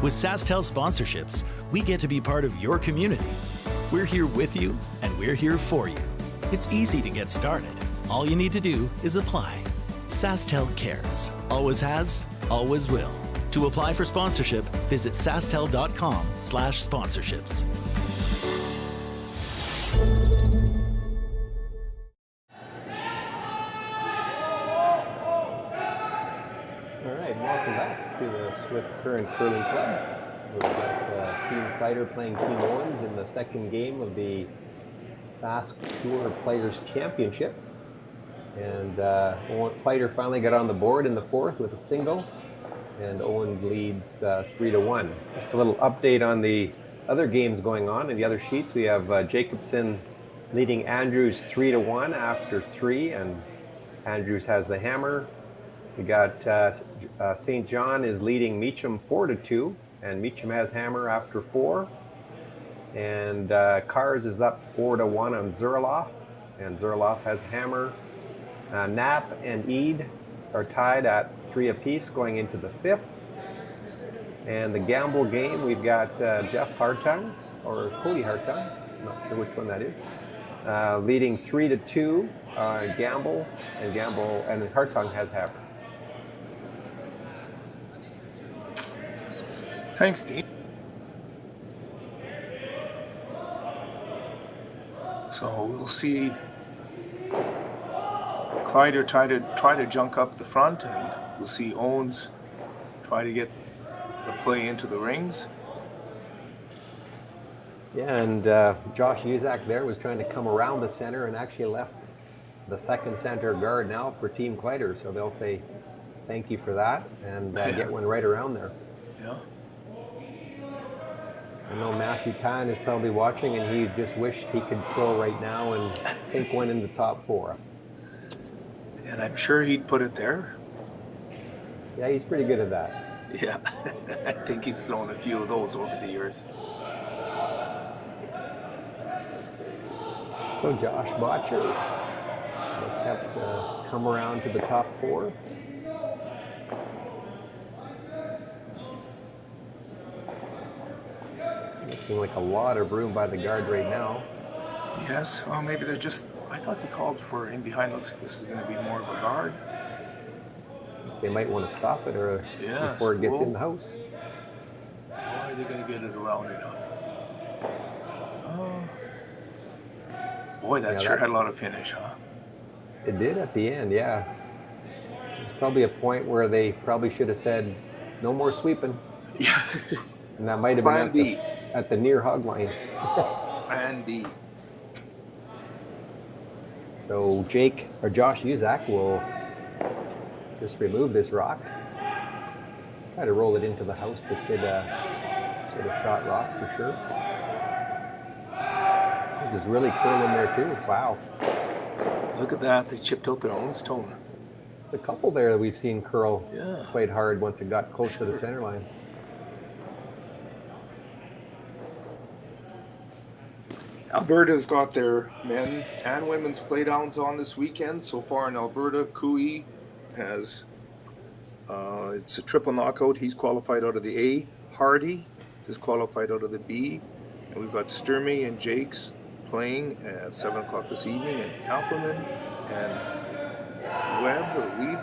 With SaskTel sponsorships, we get to be part of your community. We're here with you and we're here for you. It's easy to get started. All you need to do is apply. SaskTel cares. Always has, always will. To apply for sponsorship, visit sastel.com/sponsorships. Welcome back to the Swift Current Curling Club. We've got Team Kleiter playing Team Owens in the second game of the Sask Tour Players Championship. And Kleiter finally got on the board in the 4th with a single, and Owens leads 3-1. Just a little update on the other games going on. In the other sheets, we have Jacobson leading Andrews 3-1 after 3, and Andrews has the hammer. We got St. John is leading Meacham 4-2, and Meacham has hammer after 4. And Cars is up 4-1 on Zurloff, and Zurloff has hammer. Knapp and Eade are tied at 3 apiece going into the 5th. And the Gamble game, we've got Jeff Hartung, or Cody Hartung, not sure which one that is, leading 3-2 Gamble, and Hartung has hammer. thanks, Dean. So we'll see Kleiter try to junk up the front, and we'll see Owens try to get the play into the rings. Yeah, and Josh Uzak there was trying to come around the center and actually left the second center guard now for Team Kleiter. So they'll say thank you for that and get one right around there. Yeah. I know Matthew Pan is probably watching, and he just wished he could throw right now and sink one in the top 4. And I'm sure he'd put it there. Yeah, he's pretty good at that. Yeah, I think he's thrown a few of those over the years. So Josh Botcher kept come around to the top 4. Looking like a lot of room by the guard right now. Yes, well, maybe they're just. I thought they called for in behind. Looks like this is going to be more of a guard. They might want to stop it or Yes, before it gets in the house. Or are they going to get it around enough? Oh. Boy, that sure had a lot of finish, huh? It did at the end, yeah. There's probably a point where they probably should have said, no more sweeping. Yeah. And that might have been at the near hog line. Plan B. So Josh Uzak will just remove this rock. Try to roll it into the house to sit a shot rock for sure. This is really curling there too. Wow. Look at that. They chipped out their own stone. It's a couple there that we've seen curl quite hard once it got close to the center line. Alberta's got their men and women's playdowns on this weekend. So far in Alberta, Cooey has, it's a triple knockout. He's qualified out of the A. Hardy is qualified out of the B. And we've got Sturmey and Jakes playing at 7 o'clock this evening. And Appleman and Weeb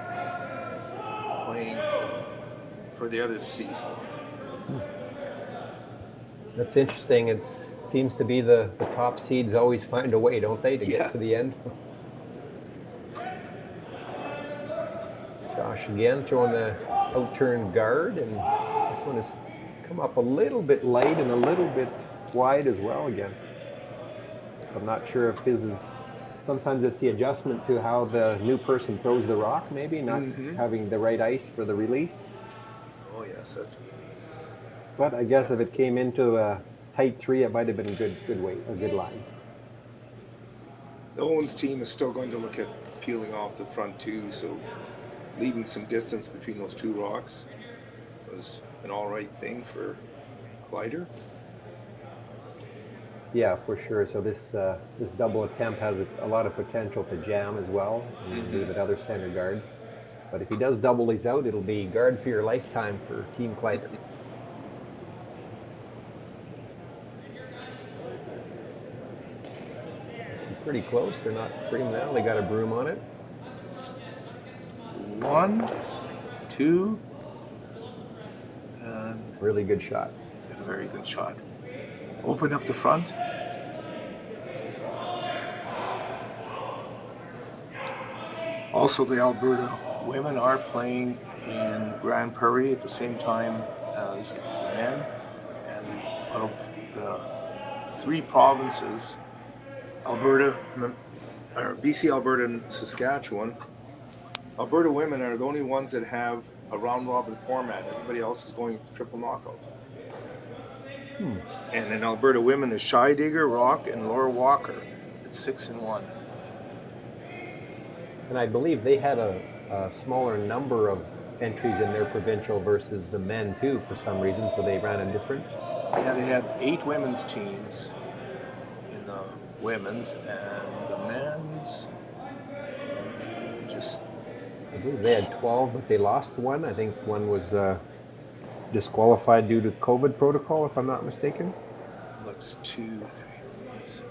playing for the other C spot. That's interesting. It seems to be the top seeds always find a way, don't they, to get to the end? Josh again throwing the out-turn guard, and this one has come up a little bit light and a little bit wide as well again. I'm not sure if his is, sometimes it's the adjustment to how the new person throws the rock, maybe, not having the right ice for the release. Oh, yes. But I guess if it came into a tight 3, it might have been a good weight, a good line. The Owens team is still going to look at peeling off the front too, so leaving some distance between those two rocks was an all right thing for Kleiter. Yeah, for sure. So this double attempt has a lot of potential to jam as well and leave another center guard. But if he does double these out, it'll be guard for your lifetime for Team Kleiter. Pretty close. They're not pretty now. They got a broom on it. 1, 2, and really good shot. A very good shot. Open up the front. Also, the Alberta women are playing in Grand Prairie at the same time as the men, and out of the 3 provinces, Alberta, or BC, Alberta, and Saskatchewan, Alberta women are the only ones that have a round-robin format. Everybody else is going triple knockout. And in Alberta women, is Shy Digger, Rock, and Laura Walker at 6-1. And I believe they had a smaller number of entries in their provincial versus the men too, for some reason. So they ran a different. Yeah, they had 8 women's teams in the women's, and the men's just. I believe they had 12, but they lost one. I think one was disqualified due to COVID protocol, if I'm not mistaken. It looks 2, 3, 4, 6,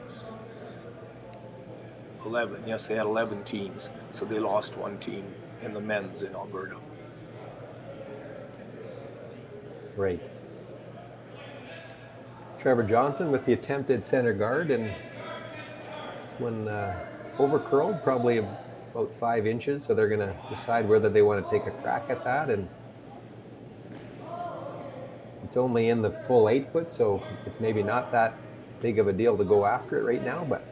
11. Yes, they had 11 teams, so they lost one team in the men's in Alberta. Right. Trevor Johnson with the attempted center guard, and this one overcurled, probably about 5 inches, so they're going to decide whether they want to take a crack at that. And it's only in the full 8 foot, so it's maybe not that big of a deal to go after it right now, but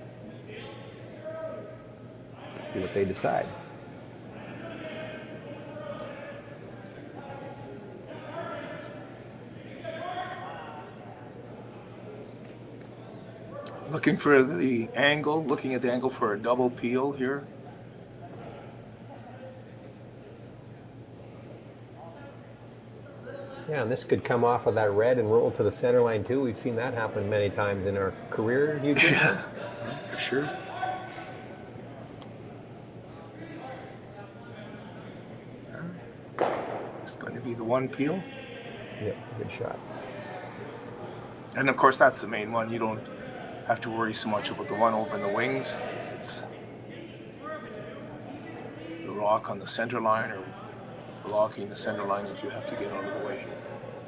see what they decide. Looking for the angle, looking at the angle for a double peel here. Yeah, and this could come off of that red and roll to the center line too. We've seen that happen many times in our career, Eugene. Yeah, for sure. It's going to be the one peel. Yeah, good shot. And of course, that's the main one. You don't have to worry so much about the one over in the wings. It's the rock on the center line or blocking the center line that you have to get out of the way.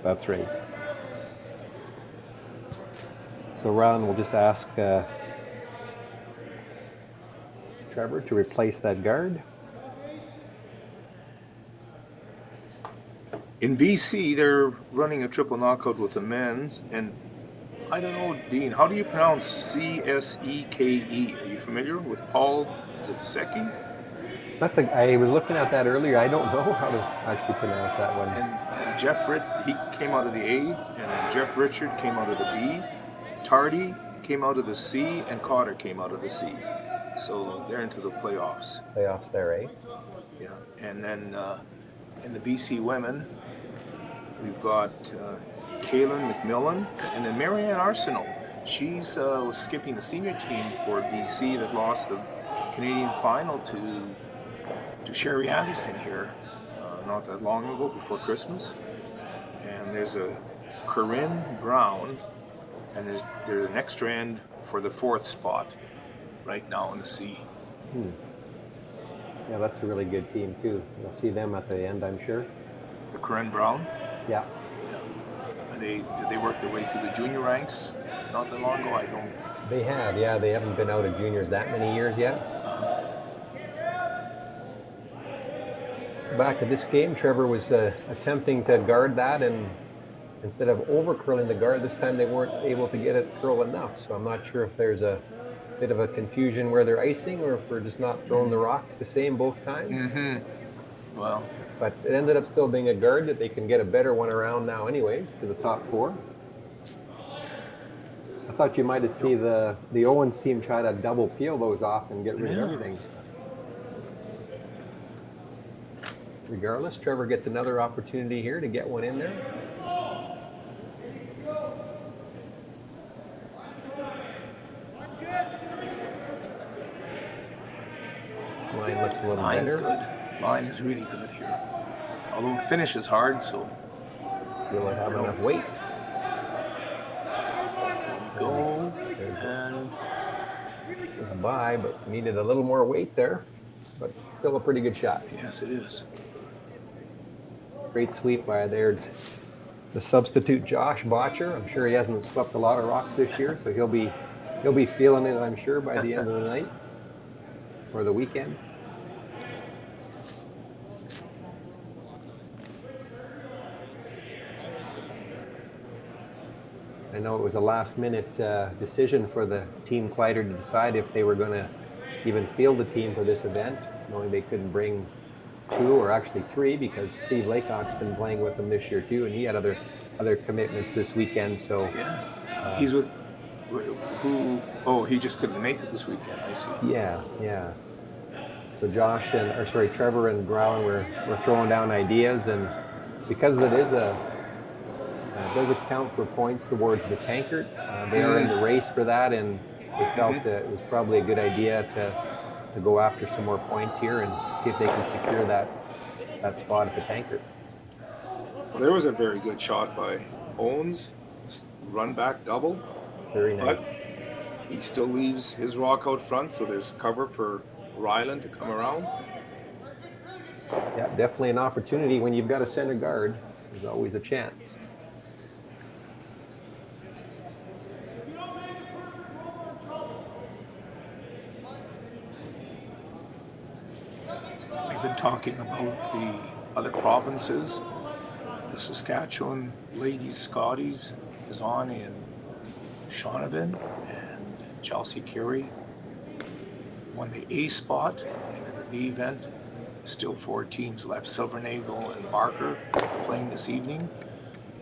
That's right. So Rylan, we'll just ask Trevor to replace that guard. In BC, they're running a triple knockout with the men's, and I don't know, Dean, how do you pronounce C-S-E-K-E? Are you familiar with Paul? Is it Secchi? I was looking at that earlier. I don't know how to actually pronounce that one. And Jeff he came out of the A, and then Jeff Richard came out of the B. Tardy came out of the C, and Cotter came out of the C. So they're into the playoffs. Playoffs there, eh? Yeah, and then in the BC women, we've got Kaylin McMillan, and then Marianne Arsenault. She's was skipping the senior team for BC that lost the Canadian final to Sherry Anderson here not that long ago, before Christmas. And there's a Corinne Brown, and they're the next strand for the 4th spot right now in the C. Yeah, that's a really good team too. You'll see them at the end, I'm sure. The Corinne Brown. Yeah. Did they work their way through the junior ranks not that long ago? I don't. They have, yeah. They haven't been out of juniors that many years yet. Back at this game, Trevor was attempting to guard that, and instead of over curling the guard, this time they weren't able to get it curl enough. So I'm not sure if there's a bit of a confusion where they're icing or if we're just not throwing the rock the same both times. Well, but it ended up still being a guard that they can get a better one around now anyways to the top 4. I thought you might have seen the Owens team try to double peel those off and get rid of everything. Regardless, Trevor gets another opportunity here to get one in there. Line looks a little line's better. Good. Line is really good here. Although the finish is hard, so. Will it have enough weight? There we go. And it was by, but needed a little more weight there. But still a pretty good shot. Yes, it is. Great sweep by there. The substitute Josh Botcher. I'm sure he hasn't swept a lot of rocks this year, so he'll be feeling it, I'm sure, by the end of the night or the weekend. I know it was a last-minute decision for the Team Kleiter to decide if they were going to even field the team for this event, knowing they couldn't bring 2 or actually 3 because Steve Laycock's been playing with them this year too, and he had other commitments this weekend. So he's with who? Oh, he just couldn't make it this weekend. I see. Yeah. So Trevor and Brown were throwing down ideas, and because it is does account for points towards the tankard. They are in the race for that, and they felt that it was probably a good idea to go after some more points here and see if they can secure that spot at the tankard. Well, there was a very good shot by Owens, run back double. Very nice. But he still leaves his rock out front, so there's cover for Rylan to come around. Yeah, definitely an opportunity when you've got a center guard. There's always a chance. We've been talking about the other provinces. The Saskatchewan Ladies Scotties is on in Shaunavon, and Chelsea Carey won the A spot, and in the B event, still 4 teams left. Silvernagle and Barker playing this evening,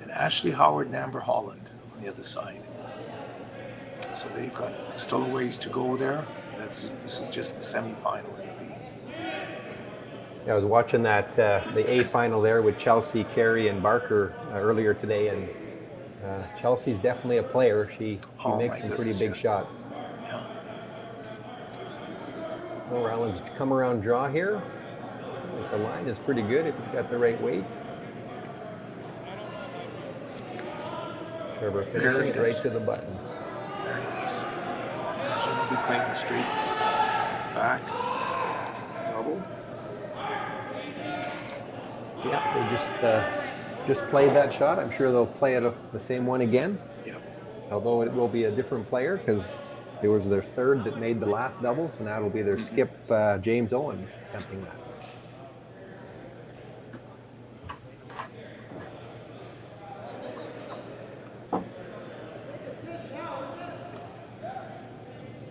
and Ashley Howard and Amber Holland on the other side. So they've got still a ways to go there. This is just the semifinal in the B. Yeah, I was watching that the A final there with Chelsea, Carey, and Barker earlier today, and Chelsea's definitely a player. She makes some pretty big shots. Yeah. Oh, Rylan's come around draw here. Like the line is pretty good if he's got the right weight. Trevor fingering it right to the button. Very nice. So they'll be playing the straight back double. Yeah, they just played that shot. I'm sure they'll play it the same one again. Yep. Although it will be a different player because it was their third that made the last double, so now it'll be their skip, James Owens, attempting that.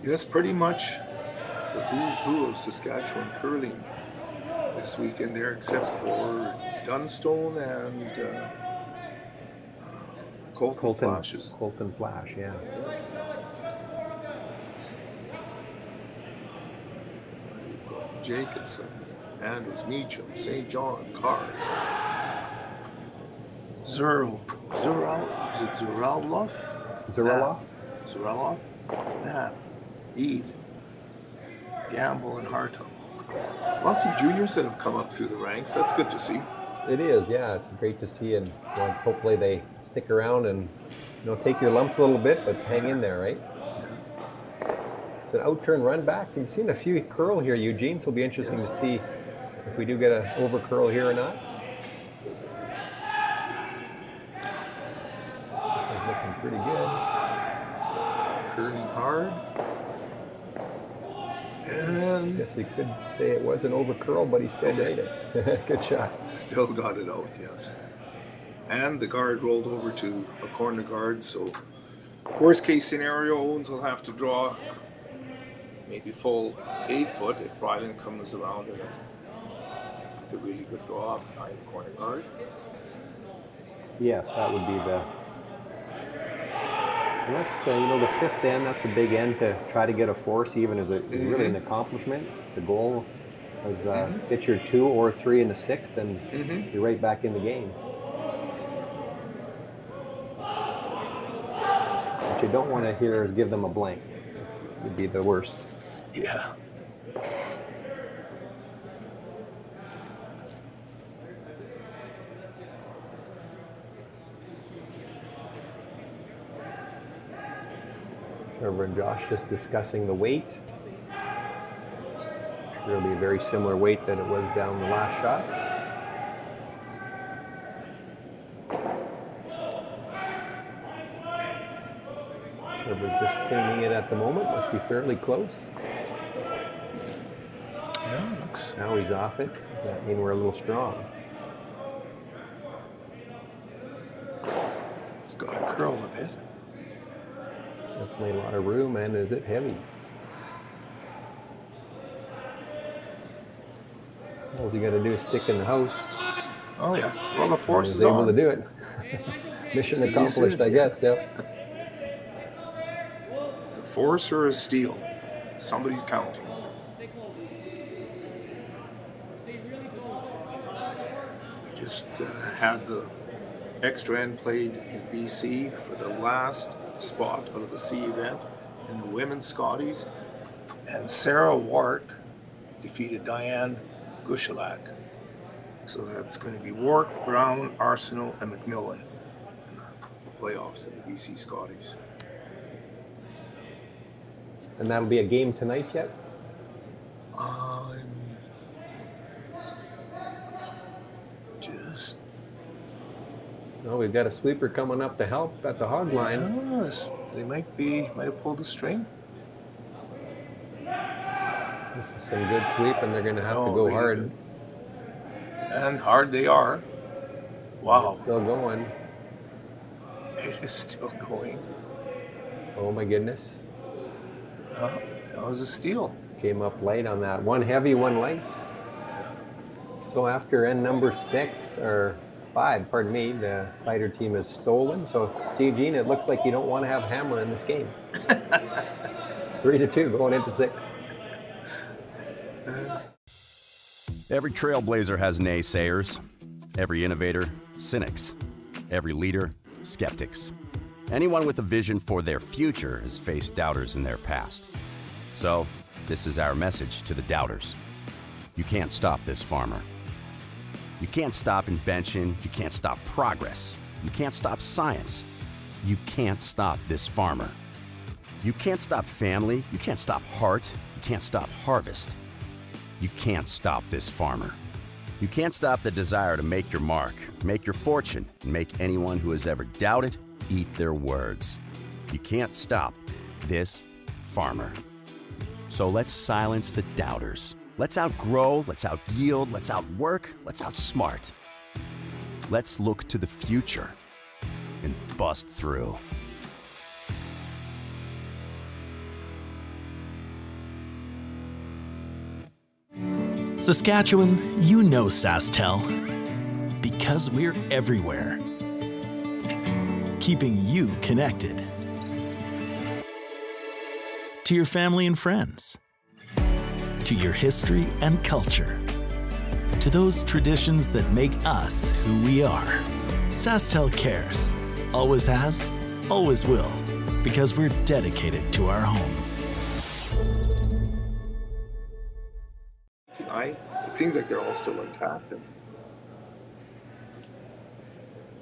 Yes, pretty much the who's who of Saskatchewan curling this weekend there, except for Dunstone and Colton Flashes. Colton Flash, yeah. We've got Jacobson, Andrews, Meacham, St. John, Cars, Zuralov, is it Zuralov? Zuralov, Knapp, Eid, Gamble, and Hartung. Lots of juniors that have come up through the ranks. That's good to see. It is, yeah. It's great to see, and hopefully they stick around and take your lumps a little bit, but hang in there, right? Yeah. It's an out-turn run back. We've seen a few curl here, Eugene, so it'll be interesting to see if we do get an over curl here or not. This one's looking pretty good. Curling hard. And I guess you could say it was an over curl, but he still made it. Good shot. Still got it out, yes. And the guard rolled over to a corner guard, so worst case scenario, Owens will have to draw maybe full 8 foot if Rylan comes around with a really good draw behind the corner guard. Yes, that would be the. And that's the fifth end. That's a big end to try to get a force, even as really an accomplishment. It's a goal. As hit your 2 or 3 in the sixth, and you're right back in the game. What you don't want to hear is give them a blank. It would be the worst. Yeah. Trevor and Josh just discussing the weight. It'll be a very similar weight that it was down the last shot. Trevor just cleaning it at the moment. Must be fairly close. Yeah, looks. Now he's off it. Does that mean we're a little strong? It's got to curl a bit. Definitely a lot of room, and is it heavy? All he got to do is stick in the house. Oh yeah. Well, the force is able on. to do it. Mission accomplished, I guess. Yep. The force or a steal? Somebody's counting. We just had the extra end played in BC for the last spot of the C event in the women's Scotties, and Sarah Wark defeated Diane Gushalak. So that's going to be Wark, Brown, Arsenal, and McMillan in the playoffs in the BC Scotties. And that'll be a game tonight yet? Just. No, we've got a sweeper coming up to help at the hog line. Yes, they might have pulled the string. This is some good sweep, and they're going to have to go hard. Good. And hard they are. Wow. It's still going. It is still going. Oh my goodness. That was a steal. Came up light on that. One heavy, one light. So after end number 6, or 5, pardon me, the Kleiter team is stolen. So, Eugene, it looks like you don't want to have Hammer in this game. 3-2 going into 6. Every trailblazer has naysayers. Every innovator, cynics. Every leader, skeptics. Anyone with a vision for their future has faced doubters in their past. So, this is our message to the doubters. You can't stop this farmer. You can't stop invention. You can't stop progress. You can't stop science. You can't stop this farmer. You can't stop family. You can't stop heart. You can't stop harvest. You can't stop this farmer. You can't stop the desire to make your mark, make your fortune, and make anyone who has ever doubted eat their words. You can't stop this farmer. So let's silence the doubters. Let's outgrow, let's outyield, let's outwork, let's outsmart. Let's look to the future and bust through. Saskatchewan, you know SaskTel, because we're everywhere, keeping you connected to your family and friends, to your history and culture, to those traditions that make us who we are. SaskTel cares, always has, always will, because we're dedicated to our home. It seems like they're all still intact.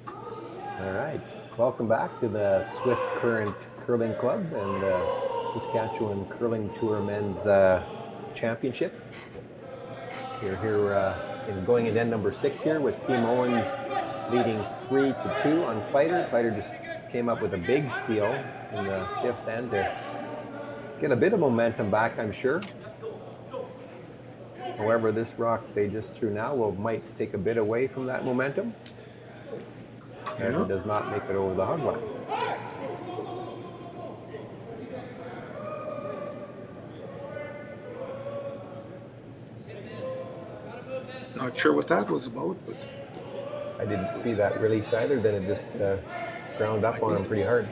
All right. Welcome back to the Swift Current Curling Club and the Saskatchewan Curling Tour Men's Championship. We're here in going in end number 6 here with Team Owens leading 3-2 on Kleiter. Kleiter just came up with a big steal in the 5th end to get a bit of momentum back, I'm sure. However, this rock they just threw now might take a bit away from that momentum. And it does not make it over the hog line. Not sure what that was about, but I didn't see that release either. Then it just ground up on him pretty hard.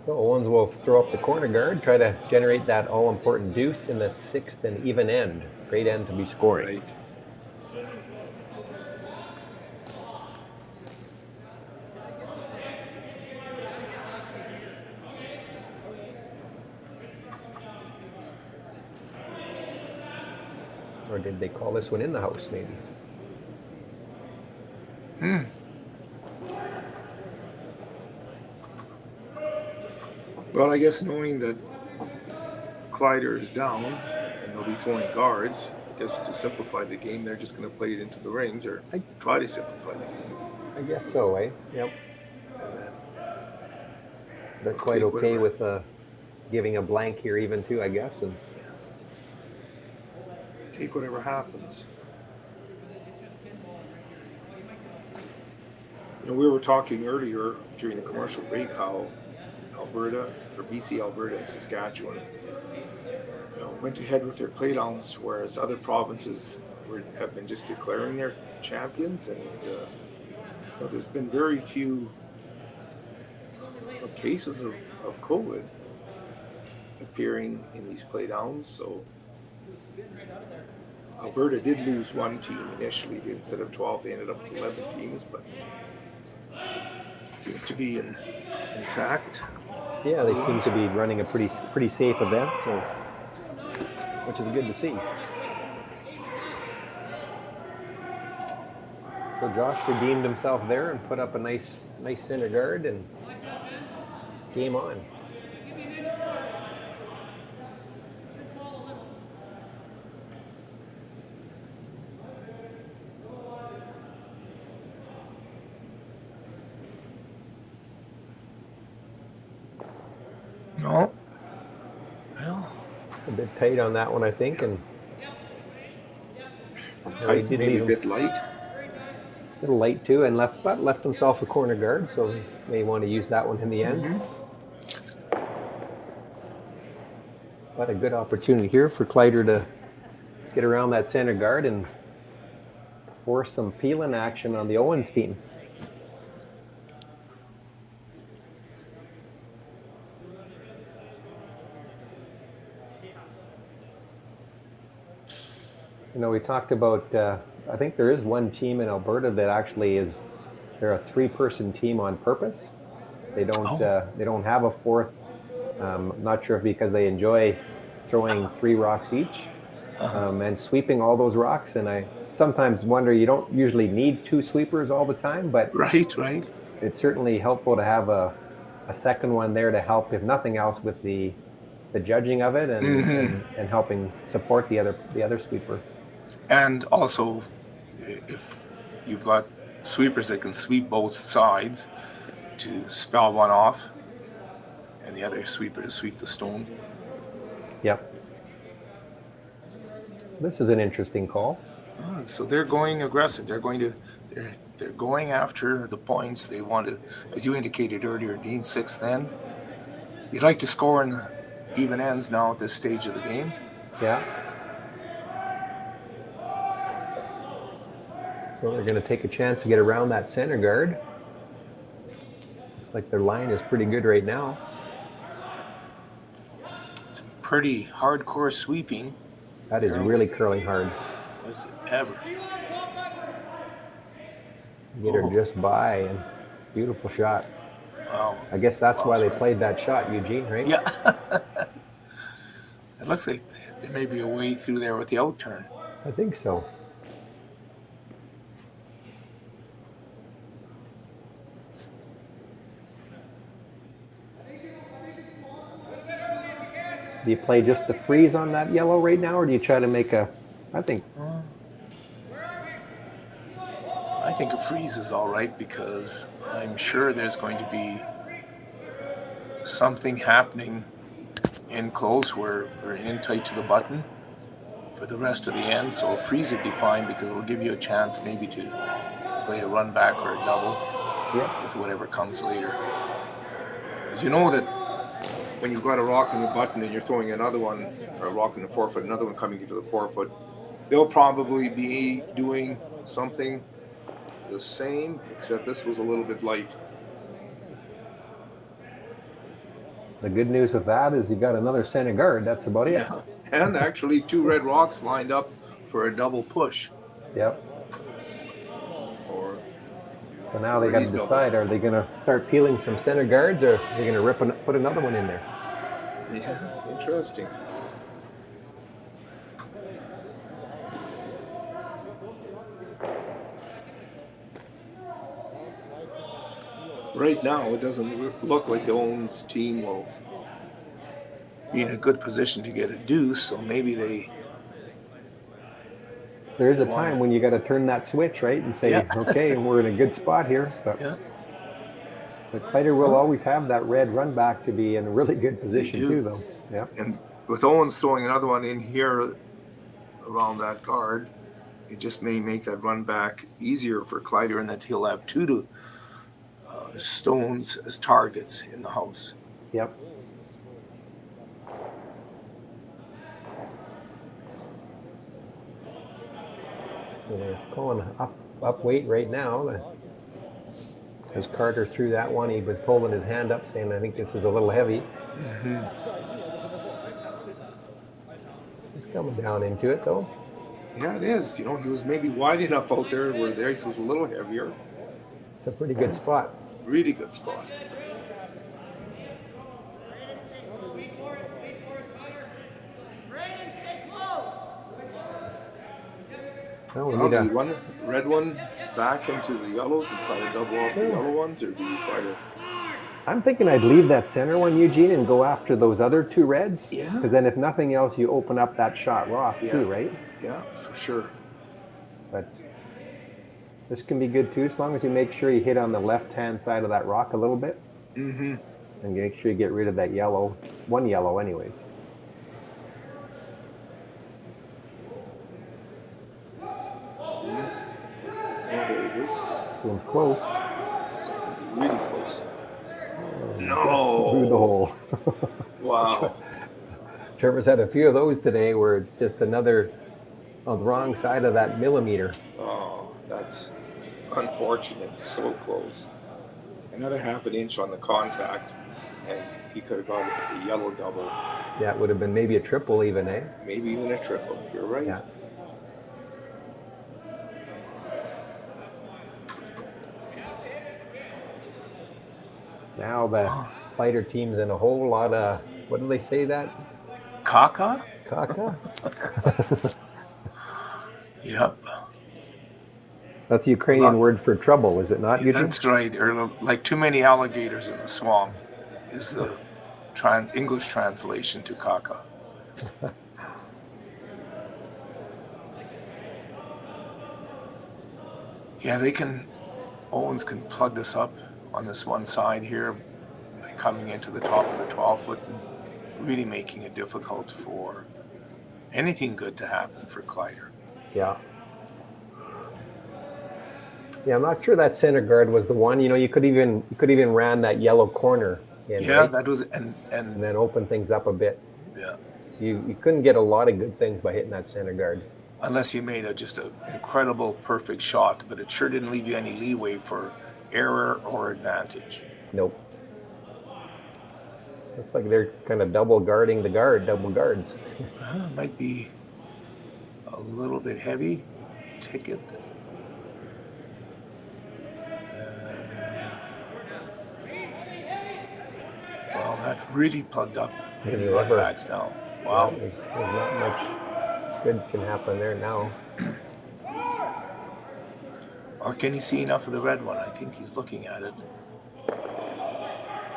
So Owens will throw up the corner guard, try to generate that all-important deuce in the 6th and even end. Great end to be scoring. right. Or did they call this one in the house, maybe? Well, I guess knowing that Kleiter is down and they'll be throwing guards, I guess to simplify the game, they're just going to play it into the rings or try to simplify the game. I guess so, eh? Yep. And then They're quite okay with giving a blank here even too, I guess. And take whatever happens. You know, we were talking earlier during the commercial break how Alberta, or BC, Alberta, and Saskatchewan went ahead with their playdowns, whereas other provinces have been just declaring their champions, and there's been very few cases of COVID appearing in these playdowns. So Alberta did lose one team initially. Instead of 12, they ended up with 11 teams, but it seems to be intact. yeah, they seem to be running a pretty safe event, so which is good to see. So Josh redeemed himself there and put up a nice center guard, and game on. No. Well, A bit tight on that one, I think, and tight, did maybe leave a bit light. a little light too, and left himself a corner guard, so he may want to use that one in the end. But a good opportunity here for Kleiter to get around that center guard and force some peeling action on the Owens team. You know, we talked about, I think there is one team in Alberta that actually is, they're a 3-person team on purpose. They don't have a fourth. I'm not sure if because they enjoy throwing 3 rocks each and sweeping all those rocks. And I sometimes wonder, you don't usually need 2 sweepers all the time, but Right. it's certainly helpful to have a second one there to help, if nothing else, with the judging of it and helping support the other sweeper. And also, if you've got sweepers that can sweep both sides to spell one off, and the other sweeper to sweep the stone. Yep. This is an interesting call. So they're going aggressive. They're going after the points. They want to, as you indicated earlier, Dean, 6th end. You'd like to score in the even ends now at this stage of the game. Yeah. So they're going to take a chance to get around that center guard. Looks like their line is pretty good right now. It's pretty hardcore sweeping. That is really curling hard. As ever. Get her just by, and beautiful shot. Wow. I guess that's why they played that shot, Eugene, right? Yeah. It looks like there may be a way through there with the outturn. I think so. Do you play just the freeze on that yellow right now, or do you try to make a, I think a freeze is all right, because I'm sure there's going to be something happening in close where we're in tight to the button for the rest of the end. So a freeze would be fine, because it'll give you a chance maybe to play a run back or a double with whatever comes later. Because you know that when you've got a rock in the button and you're throwing another one, or a rock in the forefoot, another one coming into the forefoot, they'll probably be doing something the same, except this was a little bit light. the good news with that is you got another center guard. That's about it. Yeah, and actually 2 red rocks lined up for a double push. Yep. Or So now they got to decide: are they going to start peeling some center guards, or are they going to put another one in there? yeah, interesting. Right now, it doesn't look like the Owens team will be in a good position to get a deuce, so maybe they... There is a time when you got to turn that switch, right, and say, okay, we're in a good spot here. But Kleiter will always have that red run back to be in a really good position too, though. Yeah. And with Owens throwing another one in here around that guard, it just may make that run back easier for Kleiter, and that he'll have 2 stones as targets in the house. Yep. So they're calling up weight right now. As Carter threw that one, he was holding his hand up, saying, "I think this is a little heavy." He's coming down into it, though. Yeah, it is. You know, he was maybe wide enough out there where the ice was a little heavier. It's a pretty good spot. Really good spot. Wait for it, Tyler. Brandon, stay close. Well, we Now, need do you run the red one back into the yellows and try to double off the yellow ones, or do you try to... I'm thinking I'd leave that center one, Eugene, and go after those other 2 reds. Yeah. Because then if nothing else, you open up that shot rock too, right? Yeah, for sure. But this can be good too, as long as you make sure you hit on the left-hand side of that rock a little bit. And you make sure you get rid of that yellow, one yellow anyways. Oh, there it is. This one's close. Really close. Through the No! hole. Wow. Trevor's had a few of those today where it's just another on the wrong side of that millimeter. Oh, that's unfortunate. So close. Another half an inch on the contact, and he could have got a yellow double. Yeah, it would have been maybe a triple even, eh? Maybe even a triple. You're right. Yeah. Now the Kleiter team's in a whole lot of, what do they say that? Kaka? Caca? Yep. That's the Ukrainian word for trouble, is it not, Eugene? That's right. Or like too many alligators in the swamp is the English translation to Kaka. Yeah, Owens can plug this up on this one side here by coming into the top of the 12-foot and really making it difficult for anything good to happen for Kleiter. Yeah. Yeah, I'm not sure that center guard was the one. You could even ran that yellow corner in, Yeah, right? that was And then open things up a bit. Yeah. You couldn't get a lot of good things by hitting that center guard. Unless you made just an incredible, perfect shot, but it sure didn't leave you any leeway for error or advantage. Nope. Looks like they're kind of double guarding the double guards. Might be a little bit heavy. Ticket. Well, that really plugged up any run backs now. Wow. Yeah, there's not much good can happen there now. Or can he see enough of the red one? I think he's looking at it.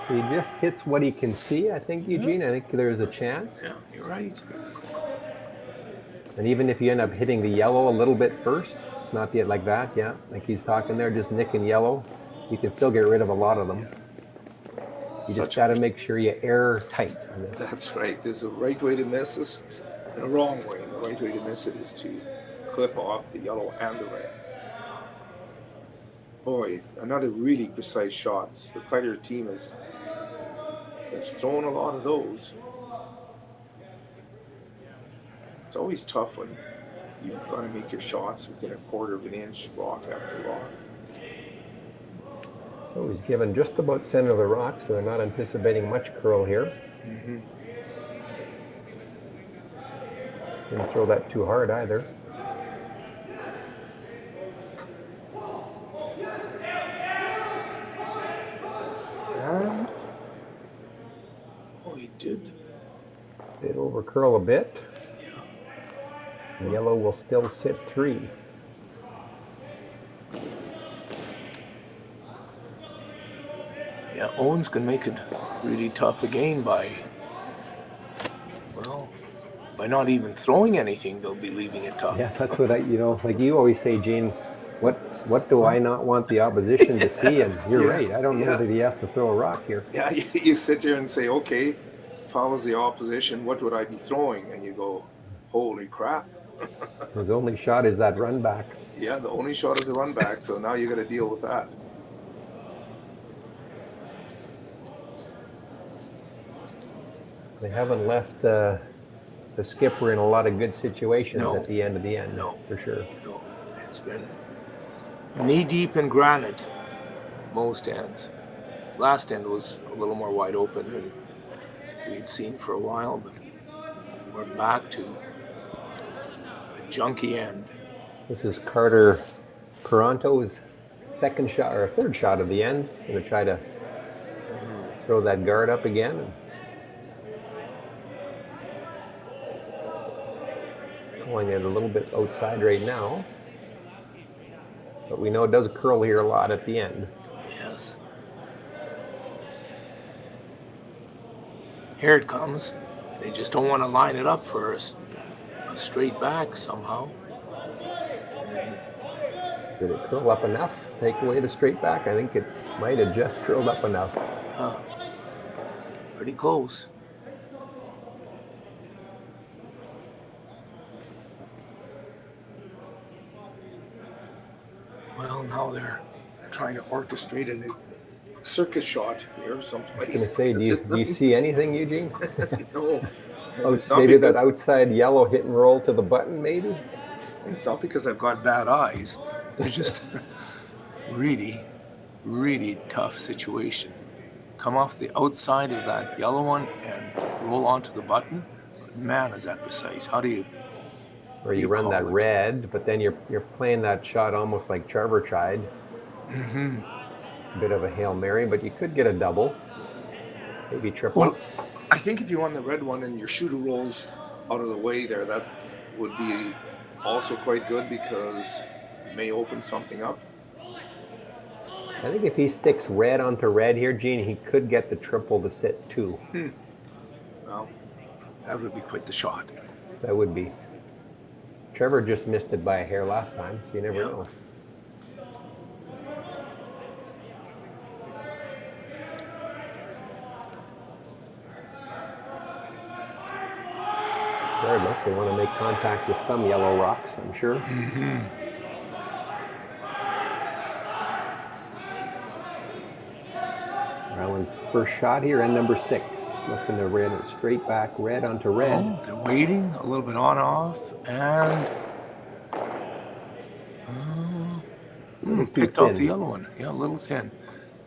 He just hits what he can see, I think, Eugene. I think there's a chance. Yeah, you're right. And even if you end up hitting the yellow a little bit first, it's not yet like that, yeah. Like he's talking there, just nicking yellow. You can still get rid of a lot of them. Yeah. You just got to make sure you air tight on this. That's right. There's a right way to miss this and a wrong way. And the right way to miss it is to clip off the yellow and the red. Boy, another really precise shots. The Kleiter team has thrown a lot of those. It's always tough when you've got to make your shots within a quarter of an inch, rock after rock. So he's given just about center of the rock, so they're not anticipating much curl here. Mm-hmm. Didn't throw that too hard either. And he did. Did over curl a bit. Yeah. Yellow will still sit 3. Yeah, Owens can make it really tough again by not even throwing anything. They'll be leaving it tough. Yeah, that's what like you always say, Gene, what do I not want the opposition to see? And you're right. I don't know that he has to throw a rock here. Yeah, you sit there and say, okay, if I was the opposition, what would I be throwing? And you go, holy crap. His only shot is that run back. Yeah, the only shot is a run back, so now you got to deal with that. They haven't left the skipper in a lot of good situations at the end of the end. No, for sure. No, it's been knee deep in granite most ends. Last end was a little more wide open than we'd seen for a while, but we're back to a junky end. This is Carter Peranto's second shot or third shot of the end. He's going to try to throw that guard up again. Going it a little bit outside right now. But we know it does curl here a lot at the end. Yes. Here it comes. They just don't want to line it up for a straight back somehow. And did it curl up enough? Take away the straight back? I think it might have just curled up enough. Pretty close. Well, now they're trying to orchestrate a circus shot here someplace. I was going to say, do you see anything, Eugene? No. Maybe that outside yellow hit and roll to the button, maybe? It's not because I've got bad eyes. It's just really, really tough situation. Come off the outside of that yellow one and roll onto the button. Man, is that precise. How do you... Or you run that red, but then you're playing that shot almost like Charver tried. Mm-hmm. bit of a Hail Mary, but you could get a double, maybe triple. Well, I think if you won the red one and your shooter rolls out of the way there, that would be also quite good because it may open something up. I think if he sticks red onto red here, Gene, he could get the triple to sit too. Well, that would be quite the shot. That would be. Trevor just missed it by a hair last time, so you never Yeah. know. Regardless, they want to make contact with some yellow rocks, I'm sure. Rylan's first shot here, and number 6. Looking to red, straight back, red onto red. Oh, they're waiting a little bit on off, and picked off the yellow one. Yeah, a little thin.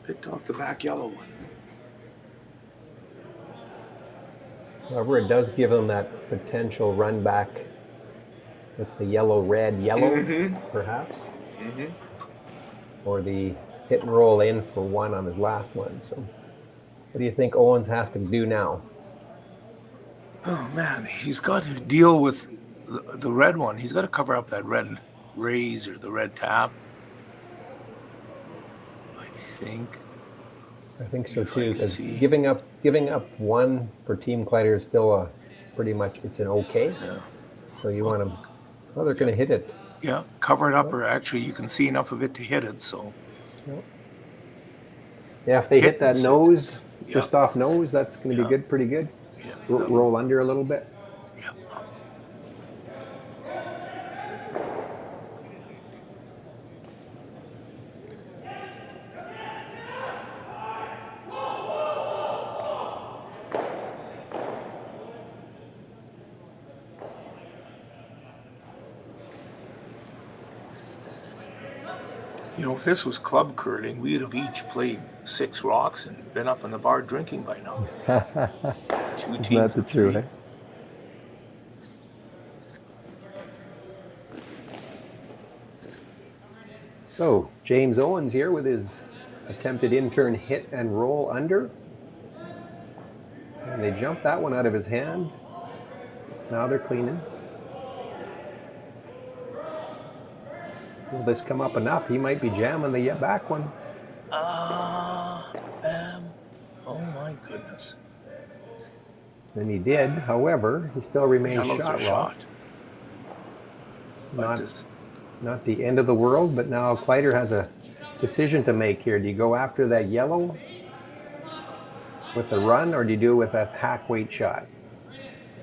Picked off the back yellow one. However, it does give them that potential run back with the yellow, red, yellow, perhaps. Or the hit and roll in for 1 on his last one. So what do you think Owens has to do now? Oh man, he's got to deal with the red one. He's got to cover up that red raise or the red tap. I think so If I too. can Because see. giving up 1 for Team Kleiter is still a pretty much, it's an okay. Yeah. So you want to, well, they're going to hit it. Yeah, cover it up, or actually you can see enough of it to hit it. So Yeah, if they hit Hit that and sit. nose, Yeah. just off nose, that's going to Yeah. be good, pretty good. yeah, Roll under a little bit. yeah. You know, if this was club curling, we'd have each played 6 rocks and been up in the bar drinking by now. 2 teams of 3. So James Owens here with his attempted in-turn hit and roll under. And they jumped that one out of his hand. Now they're cleaning. Will this come up enough? He might be jamming the back one. Oh my goodness. And he did. However, he still remains Yellows are shot lock. shot. But Not the end of the world, but now Kleiter has a decision to make here. Do you go after that yellow with the run, or do you do it with a hack weight shot?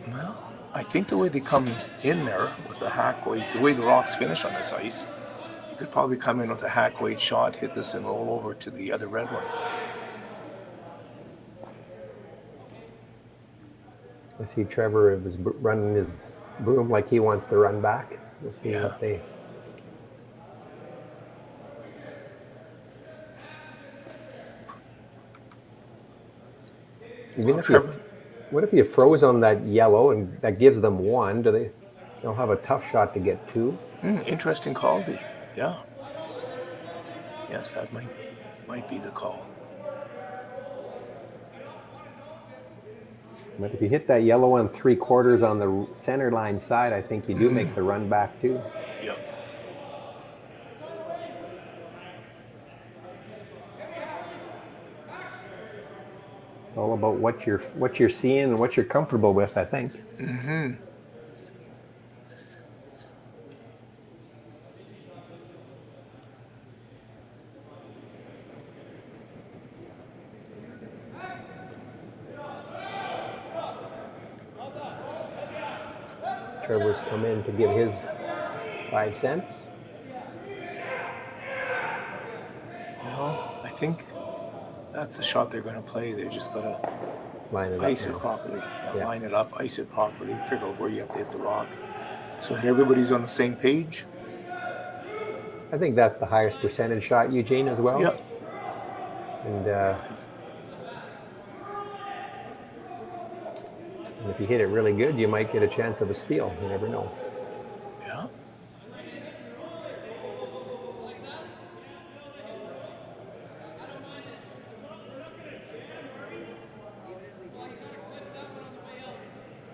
well, I think the way they come in there with the hack weight, the way the rocks finish on this ice, you could probably come in with a hack weight shot, hit this and roll over to the other red one. I see Trevor was running his broom like he wants to run back. We'll see Yeah. what they... Even if Trevor- what if you froze on that yellow and that gives them 1? They'll have a tough shot to get 2. Interesting call, B. Yeah. Yes, that might be the call. But if you hit that yellow on 3/4 on the center line side, I think you do make the run back too. Yep. It's all about what you're seeing and what you're comfortable with, I think. Trevor's come in to give his 5 cents. Well, I think that's the shot they're going to play. They just got to Line it up ice now. it properly. Yeah. Line it up, ice it properly, figure out where you have to hit the rock. So that everybody's on the same page. I think that's the highest percentage shot, Eugene, as well. Yeah. And if you hit it really good, you might get a chance of a steal. You never know. Yeah.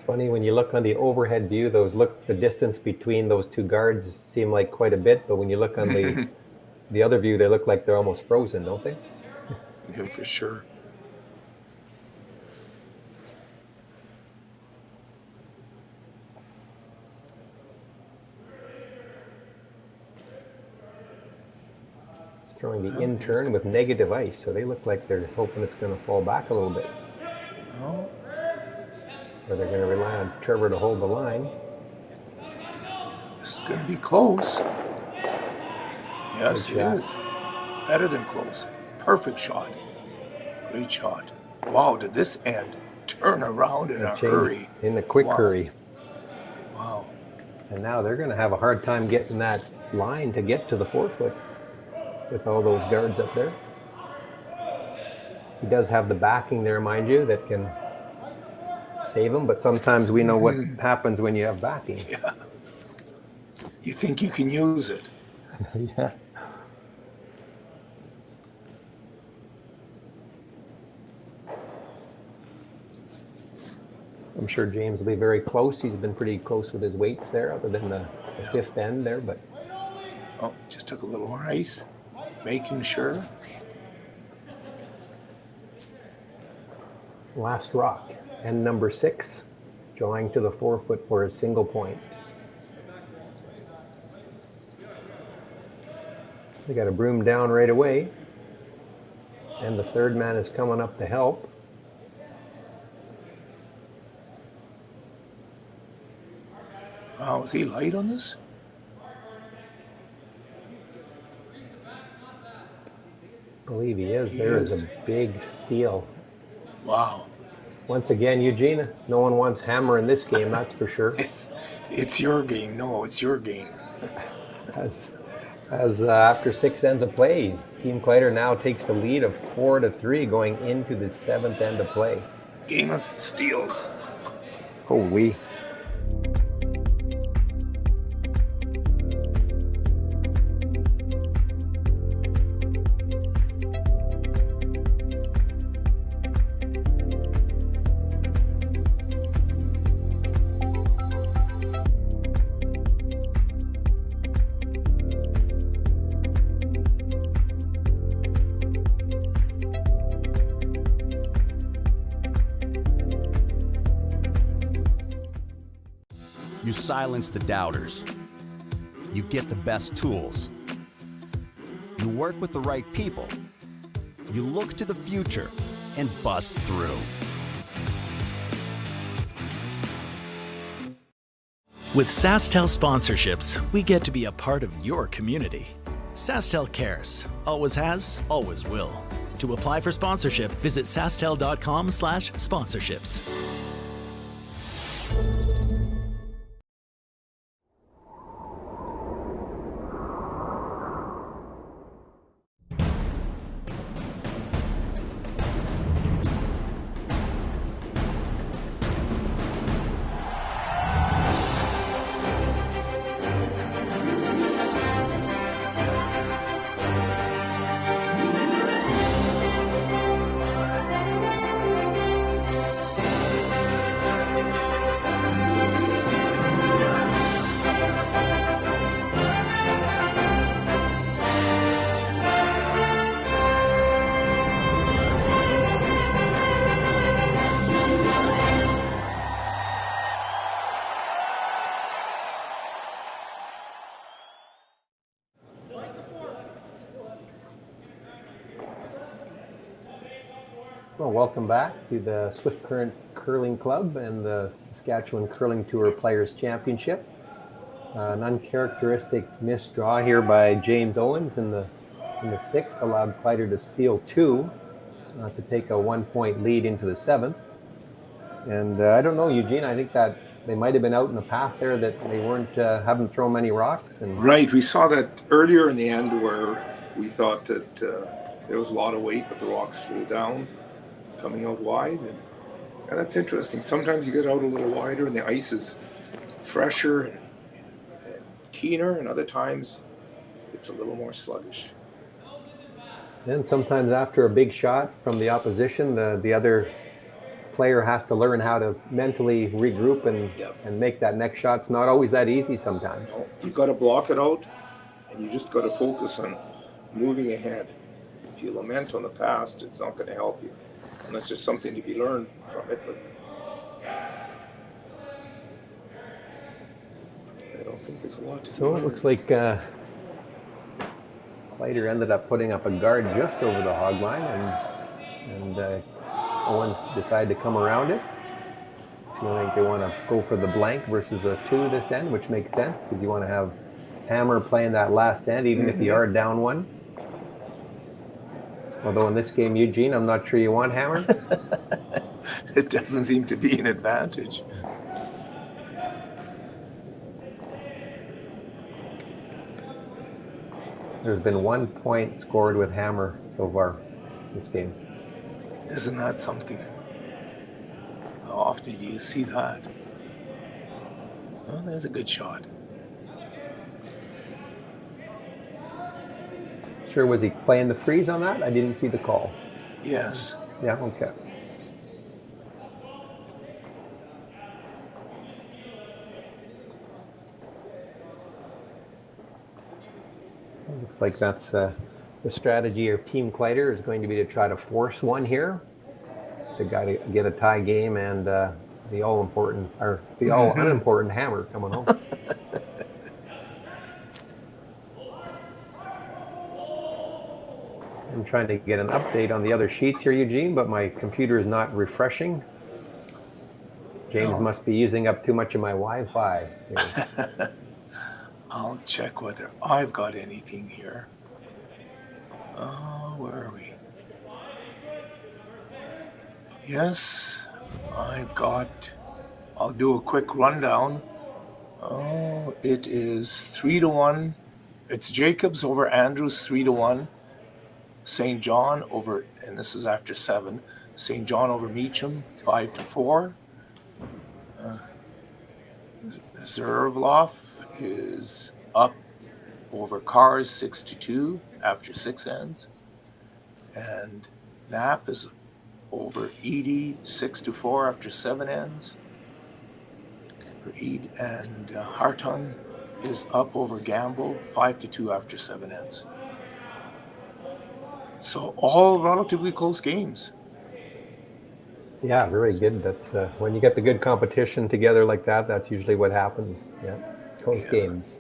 funny when you look on the overhead view, the distance between those two guards seem like quite a bit, but when you look on the other view, they look like they're almost frozen, don't they? Yeah, for sure. It's throwing the in turn with negative ice, so they look like they're hoping it's going to fall back a little bit. Oh. Or they're going to rely on Trevor to hold the line. This is going to be close. Yes, Good it shot. is. Better than close. Perfect shot. Great shot. Wow, did this end turn around in a hurry? In a quick hurry. Wow. And now they're going to have a hard time getting that line to get to the 4-foot with all those guards up there. He does have the backing there, mind you, that can save him, but sometimes we know what happens when you have backing. Yeah. You think you can use it? Yeah. I'm sure James will be very close. He's been pretty close with his weights there, other than the fifth end there, but Oh, just took a little more ice, making sure. last rock. End number 6, drawing to the 4-foot for a single point. They got a broom down right away, and the third man is coming up to help. Wow, is he light on this? I believe he is. There is a big steal. Wow. Once again, Eugene, no one wants hammer in this game, that's for sure. It's your game. No, it's your game. As after 6 ends of play, Team Kleiter now takes the lead of 4-3 going into the 7th end of play. Game of steals. Holy. You silence the doubters. You get the best tools. You work with the right people. You look to the future and bust through. With SaskTel sponsorships, we get to be a part of your community. SaskTel cares. Always has, always will. To apply for sponsorship, visit SaskTel.com/sponsorships. Well, welcome back to the Swift Current Curling Club and the Saskatchewan Curling Tour Players Championship. An uncharacteristic missed draw here by James Owens in the 6th allowed Kleiter to steal 2 to take a 1-point lead into the 7th. And I don't know, Eugene, I think that they might have been out in the path there, that they haven't thrown many rocks. And Right, we saw that earlier in the end where we thought that there was a lot of weight, but the rocks slowed down, coming out wide. And that's interesting. Sometimes you get out a little wider and the ice is fresher and keener, and other times it's a little more sluggish. then sometimes after a big shot from the opposition, the other player has to learn how to mentally regroup and make that next shot. It's not always that easy sometimes. No, you got to block it out, and you just got to focus on moving ahead. If you lament on the past, it's not going to help you, unless there's something to be learned from it. But I don't think there's a lot to So it looks like Kleiter ended up putting up a guard just over the hog line, and Owens decided to come around it. So I think they want to go for the blank versus a 2 this end, which makes sense because you want to have Hammer playing that last end, even if you are down 1. Although in this game, Eugene, I'm not sure you want Hammer. It doesn't seem to be an advantage. There's been 1 point scored with Hammer so far this game. Isn't that something? How often do you see that? Well, there's a good shot. Sure, was he playing the freeze on that? I didn't see the call. Yes. Yeah, okay. Looks like that's the strategy of Team Kleiter is going to be to try to force one here. The guy to get a tie game and the all important or the all unimportant Hammer coming home. I'm trying to get an update on the other sheets here, Eugene, but my computer is not refreshing. James must be using up too much of my Wi-Fi. I'll check whether I've got anything here. Where are we? Yes, I've got. I'll do a quick rundown. Oh, it is 3-1. It's Jacobs over Andrews 3-1. St. John over, and this is after 7. St. John over Meacham 5-4. Zervloff is up over Cars 6-2 after 6 ends, and Knapp is over Edie 6-4 after 7 ends. And Hartung is up over Gamble 5-2 after 7 ends. So all relatively close games. Yeah, very good. That's when you get the good competition together like that. That's usually what happens. Yeah, close games.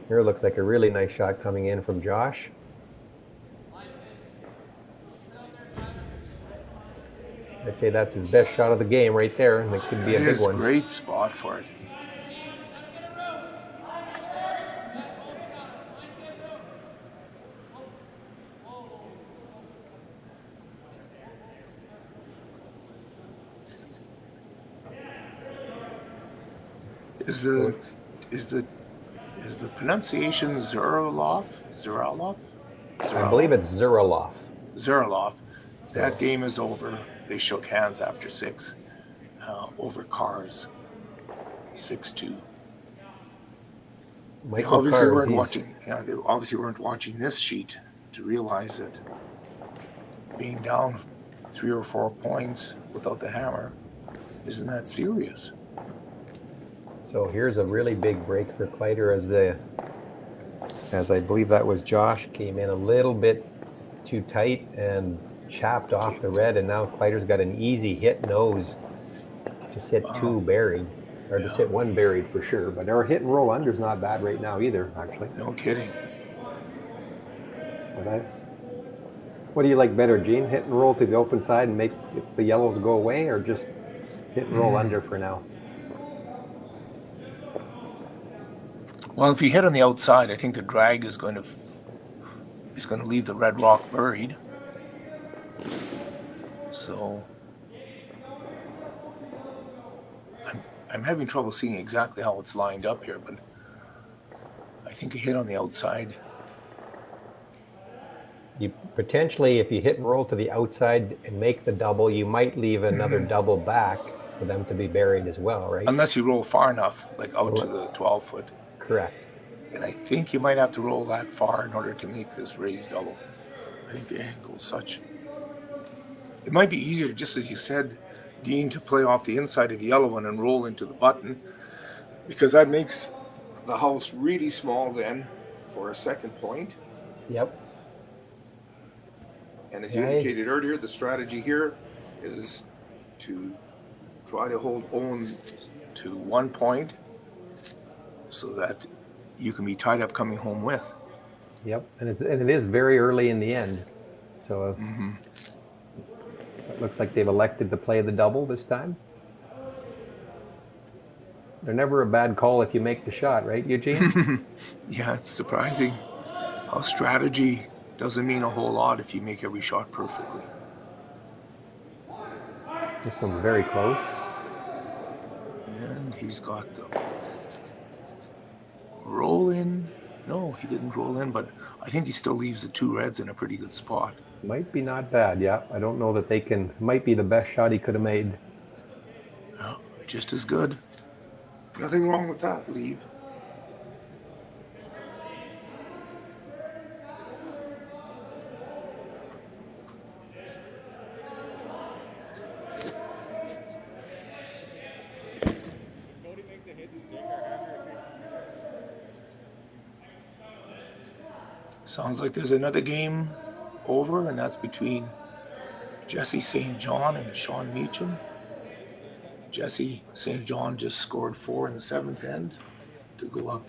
Here looks like a really nice shot coming in from Josh. I'd say that's his best shot of the game right there, and it could be a big one. Great spot for it. Is the pronunciation Zuraloff? I believe it's Zuraloff. Zuraloff. That game is over. They shook hands after 6 over Cars 6-2. They obviously weren't watching. Yeah, they obviously weren't watching this sheet to realize that being down 3 or 4 points without the hammer isn't that serious. So here's a really big break for Kleiter as I believe that was Josh, came in a little bit too tight and chapped off the red, and now Kleiter's got an easy hit nose to sit 2 buried, or to sit 1 buried for sure. But our hit and roll under's not bad right now either, actually. No kidding. But what do you like better, Gene? Hit and roll to the open side and make the yellows go away, or just hit and roll under for now? Well, if you hit on the outside, I think the drag is going to leave the red rock buried. So I'm having trouble seeing exactly how it's lined up here, but I think a hit on the outside. You potentially, if you hit and roll to the outside and make the double, you might leave another double back for them to be buried as well, right? Unless you roll far enough, like out to the 12-foot. Correct. And I think you might have to roll that far in order to make this raised double. I think the angle is such. It might be easier, just as you said, Dean, to play off the inside of the yellow one and roll into the button, because that makes the house really small then for a second point. Yep. And as you indicated earlier, the strategy here is to try to hold Owens to 1 point so that you can be tied up coming home with. Yep, and it is very early in the end, so it looks like they've elected to play the double this time. They're never a bad call if you make the shot, right, Eugene? Yeah, it's surprising how strategy doesn't mean a whole lot if you make every shot perfectly. This one's very close. And he's got the roll in. No, he didn't roll in, but I think he still leaves the two reds in a pretty good spot. Might be not bad, yeah. I don't know that they can, might be the best shot he could have made. Yeah, just as good. Nothing wrong with that, leave. Sounds like there's another game over, and that's between Jesse St. John and Sean Meacham. Jesse St. John just scored 4 in the 7th end to go up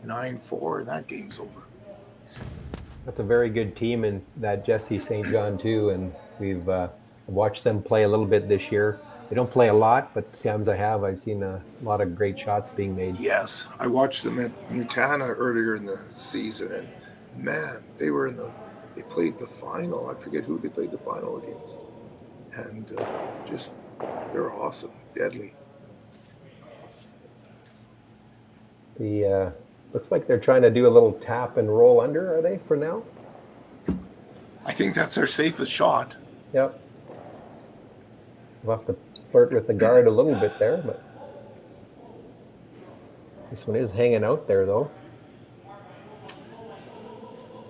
9-4, and that game's over. That's a very good team, and that Jesse St. John too, and we've watched them play a little bit this year. They don't play a lot, but the times I have, I've seen a lot of great shots being made. Yes, I watched them at Mutana earlier in the season, and man, they played the final. I forget who they played the final against. And they're awesome, deadly. Looks like they're trying to do a little tap and roll under, are they, for now? I think that's their safest shot. Yep. We'll have to flirt with the guard a little bit there, but this one is hanging out there, though.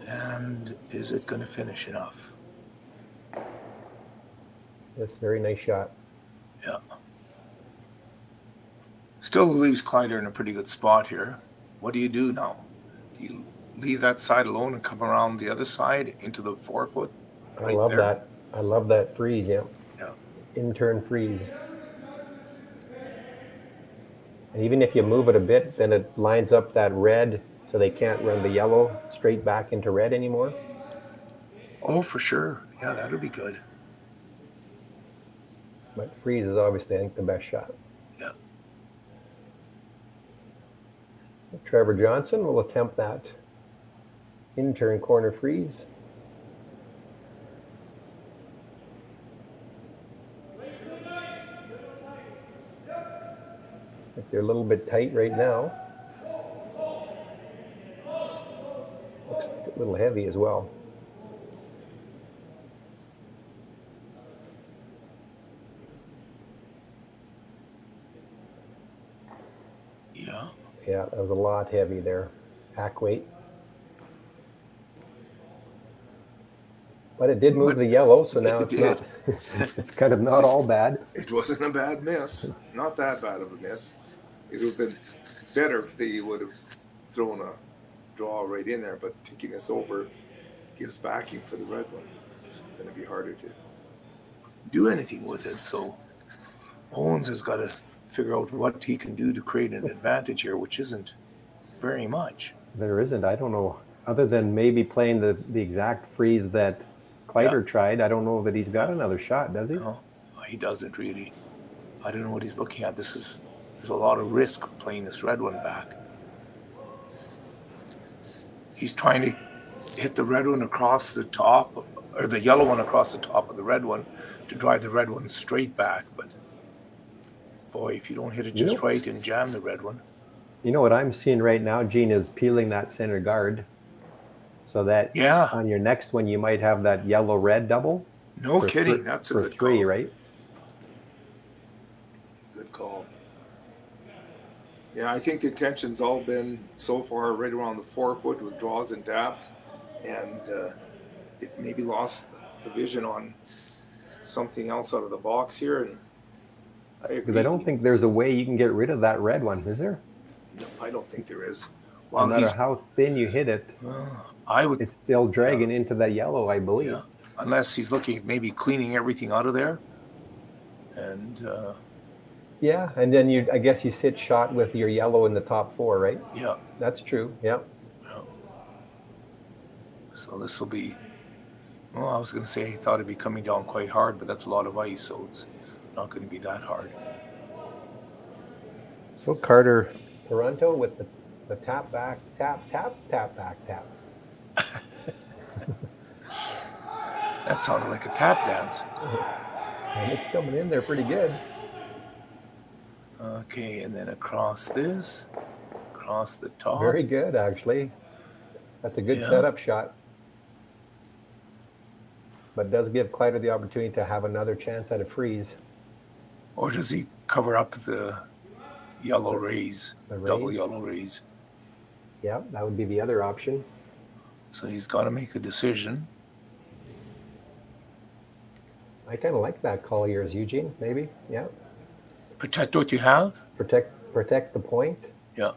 And is it going to finish enough? Yes, very nice shot. Yeah. Still leaves Kleiter in a pretty good spot here. What do you do now? Do you leave that side alone and come around the other side into the 4-foot? I love that. I love that freeze, yeah. Yeah. In-turn freeze. And even if you move it a bit, then it lines up that red so they can't run the yellow straight back into red anymore. Oh, for sure. Yeah, that'll be good. But freeze is obviously, I think, the best shot. Yeah. So Trevor Johnson will attempt that in-turn corner freeze. Like they're a little bit tight right now. Looks a little heavy as well. Yeah. Yeah, that was a lot heavy there. Hack weight. But it did move the yellow, so now it's not. It's kind of not all bad. It wasn't a bad miss. Not that bad of a miss. It would have been better if they would have thrown a draw right in there, but taking this over gives backing for the red one. It's going to be harder to do anything with it. So Owens has got to figure out what he can do to create an advantage here, which isn't very much. There isn't. I don't know. Other than maybe playing the exact freeze that Kleiter tried, I don't know that he's got another shot, does he? No, he doesn't really. I don't know what he's looking at. There's a lot of risk playing this red one back. He's trying to hit the red one across the top, or the yellow one across the top of the red one to drive the red one straight back. But boy, if you don't hit it just right and jam the red one. You know what I'm seeing right now, Gene, is peeling that center guard. So that on your next one, you might have that yellow-red double. No kidding. That's a good three, call. Right? Good call. Yeah, I think the attention's all been so far right around the 4-foot with draws and taps. And it maybe lost the vision on something else out of the box here, and Because I don't think there's a way you can get rid of that red one, is there? No, I don't think there is. No Well, matter how thin you hit it, I would. it's still dragging into that yellow, I believe. Yeah, unless he's looking at maybe cleaning everything out of there, and Yeah, and then I guess you sit shot with your yellow in the top 4, right? yeah, That's true. Yeah. yeah. So this will be. Well, I was going to say I thought it'd be coming down quite hard, but that's a lot of ice, so it's not going to be that hard. So Carter Toronto with the tap back, tap, tap, tap back, tap. That sounded like a tap dance. And it's coming in there pretty good. Okay, and then across this, across the top. Very good, actually. That's a good Yeah. setup shot. But does give Kleiter the opportunity to have another chance at a freeze. Or does he cover up the yellow rays, The double rays? yellow rays? Yeah, that would be the other option. So he's got to make a decision. I kind of like that call of yours, Eugene, maybe. Yeah. Protect what you have. Protect the point. Yeah.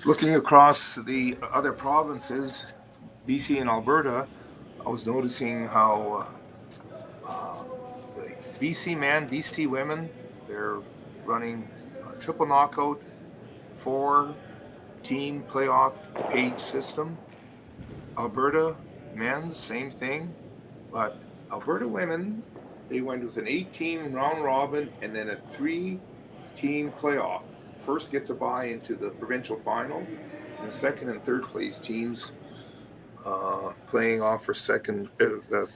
Looking across the other provinces, BC and Alberta, I was noticing how the BC men, BC women, they're running a triple knockout, 4-team playoff page system. Alberta men's, same thing. But Alberta women, they went with an 8-team round robin and then a 3-team playoff. First gets a bye into the provincial final, and the second and third place teams playing off for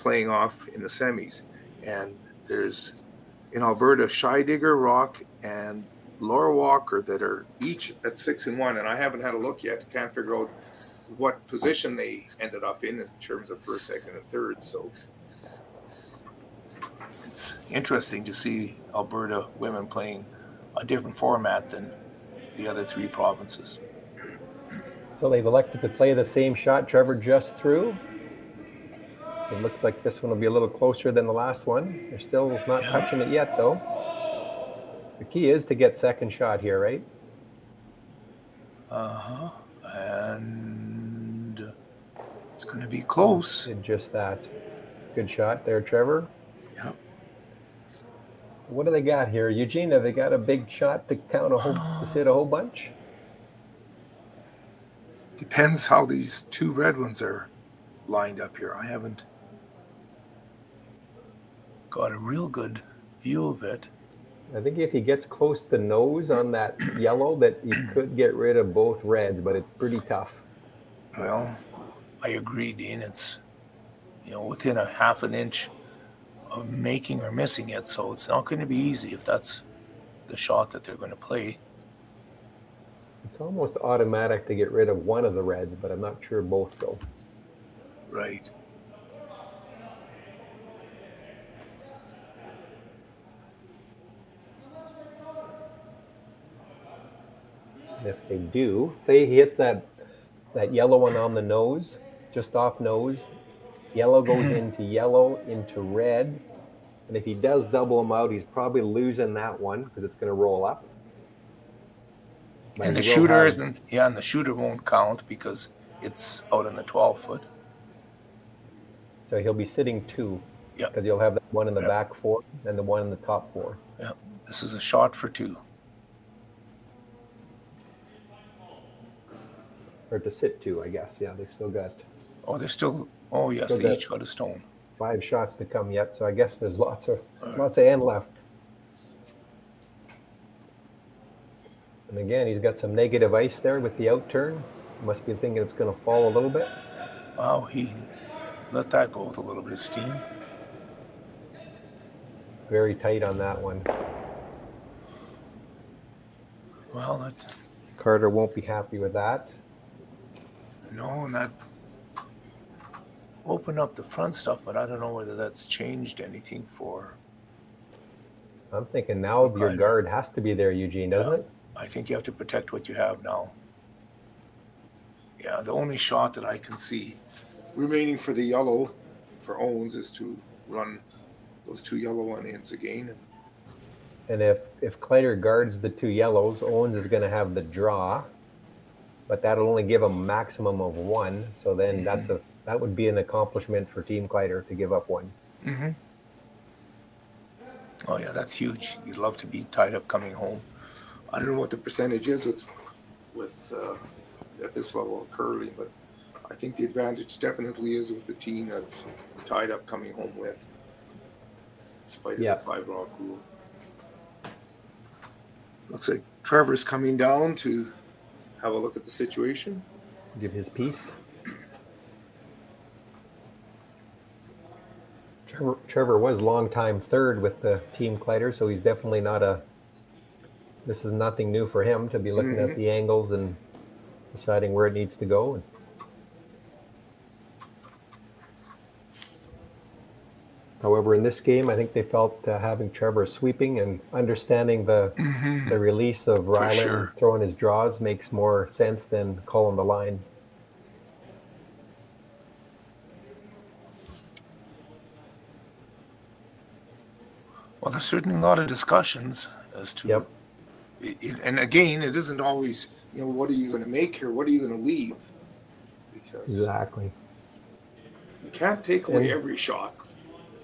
playing off in the semis. And there's in Alberta Scheidegger, Rock, and Laura Walker that are each at 6-1, and I haven't had a look yet. Can't figure out what position they ended up in terms of first, second, and third. So it's interesting to see Alberta women playing a different format than the other 3 provinces. So they've elected to play the same shot Trevor just threw. It looks like this one will be a little closer than the last one. They're still not touching it yet, though. The key is to get second shot here, right? And it's going to be close. Did just that. Good shot there, Trevor. Yeah. What do they got here, Eugene? Have they got a big shot to count to sit a whole bunch? Depends how these 2 red ones are lined up here. I haven't got a real good view of it. I think if he gets close to nose on that yellow, that you could get rid of both reds, but it's pretty tough. Well, I agree, Dean. It's, within a half an inch of making or missing it, so it's not going to be easy if that's the shot that they're going to play. It's almost automatic to get rid of one of the reds, but I'm not sure both go. Right. If they do, say he hits that yellow one on the nose, just off nose, yellow goes into yellow, into red. And if he does double them out, he's probably losing that one because it's going to roll up. But And the he will shooter have- isn't, and the shooter won't count because it's out in the 12-foot. So he'll be sitting 2. Yeah. Because you'll have that one in the back 4 and the one in the top 4. Yeah. This is a shot for 2. Or to sit 2, I guess. Yeah, they still got Oh, they're still, oh yes, So they that- each got a stone. 5 shots to come yet. So I guess there's lots of end left. And again, he's got some negative ice there with the outturn. Must be thinking it's going to fall a little bit. Wow, he let that go with a little bit of steam. Very tight on that one. Well, that, Carter won't be happy with that. no, and that opened up the front stuff, but I don't know whether that's changed anything for. I'm thinking now your Right. guard has to be there, Eugene, doesn't it? I think you have to protect what you have now. Yeah, the only shot that I can see remaining for the yellow for Owens is to run those 2 yellow one ends again. And if Kleiter guards the 2 yellows, Owens is going to have the draw, but that'll only give a maximum of 1. So then that would be an accomplishment for Team Kleiter to give up 1. Mm-hmm. Oh yeah, that's huge. You'd love to be tied up coming home. I don't know what the percentage is with at this level of curling, but I think the advantage definitely is with the team that's tied up coming home with, in spite of the 5-rock rule. Looks like Trevor's coming down to have a look at the situation. Give his piece. Trevor was longtime third with the Team Kleiter, so he's definitely not this is nothing new for him to be looking at the angles and deciding where it needs to go. However, in this game, I think they felt having Trevor sweeping and understanding the release of Rylan throwing his draws makes more sense than calling the line. Well, there's certainly a lot of discussions as to, and again, it isn't always, what are you going to make here? What are you going to leave? Because exactly, you can't take away every shot.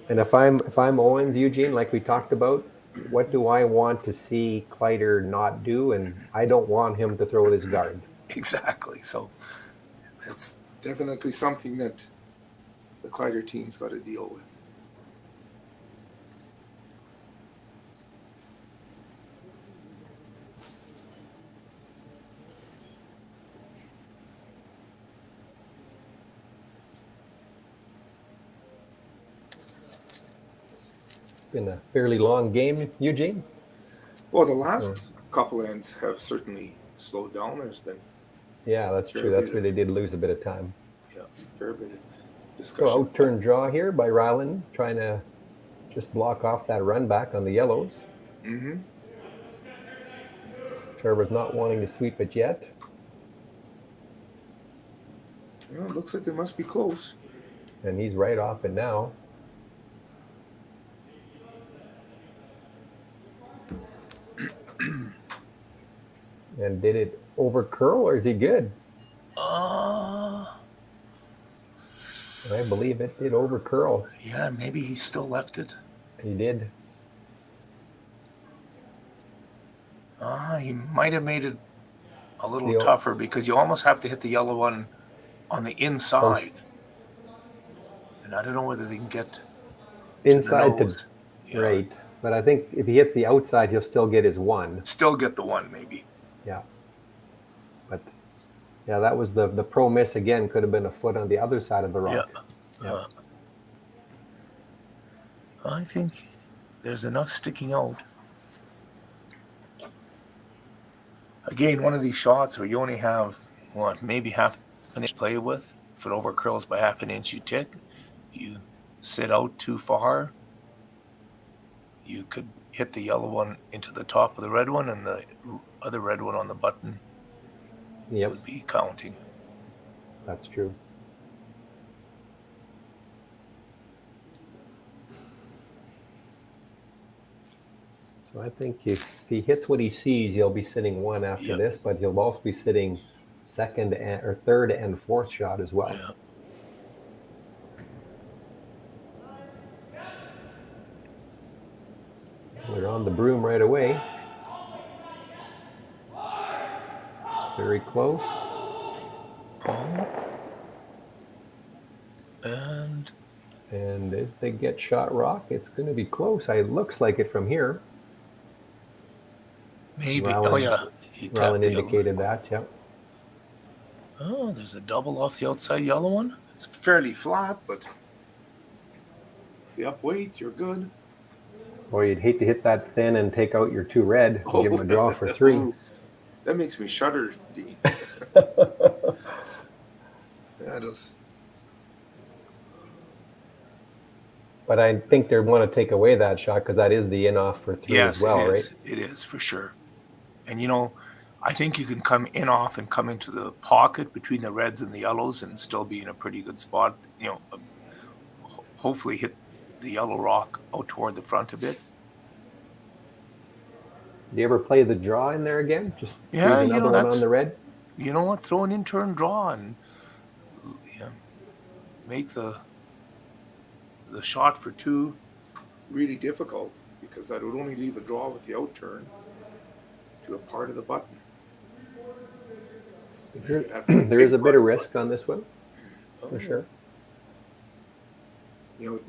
And if I'm Owens, Eugene, like we talked about, what do I want to see Kleiter not do? And I don't want him to throw his guard. Exactly. So that's definitely something that the Kleiter team's got to deal with. Been a fairly long game, Eugene. Well, the last couple ends have certainly slowed down. There's been that's true. That's where they did lose a bit of time. Yeah, fair bit of discussion. So out-turn draw here by Rylan, trying to just block off that run back on the yellows. Trevor's not wanting to sweep it yet. Well, it looks like it must be close. And he's right off it now. And did it over curl, or is he good? I believe it did over curl. Yeah, maybe he still left it. He did. He might have made it a little tougher because you almost have to hit the yellow one on the inside. And I don't know whether they can get inside to right. But I think if he hits the outside, he'll still get his 1. Still get the 1, maybe. Yeah. But that was the pro miss again. Could have been a foot on the other side of the rock. Yeah. I think there's enough sticking out. Again, one of these shots where you only have maybe half an inch to play with. If it over curls by half an inch, you tick. If you sit out too far, you could hit the yellow one into the top of the red one, and the other red one on the button would be counting. That's true. So I think if he hits what he sees, he'll be sitting 1 after this, but he'll also be sitting third and fourth shot as well. Yeah. They're on the broom right away. Very close. And as they get shot rock, it's going to be close. It looks like it from here. Maybe. Rylan indicated that, yep. Oh, there's a double off the outside yellow one. It's fairly flat, but with the up weight, you're good. Boy, you'd hate to hit that thin and take out your 2 red and give him a draw for 3. That makes me shudder, Dean. That is. But I think they want to take away that shot because that is the in-off for 3 as well, right? It is, for sure. And, I think you can come in off and come into the pocket between the reds and the yellows and still be in a pretty good spot. Hopefully hit the yellow rock out toward the front a bit. Do you ever play the draw in there again? Just Yeah, use another one on the red? You know what? Throw an in-turn draw and make the shot for 2 really difficult, because that would only leave a draw with the out turn to a part of the button. There is a bit of risk on this one, for sure.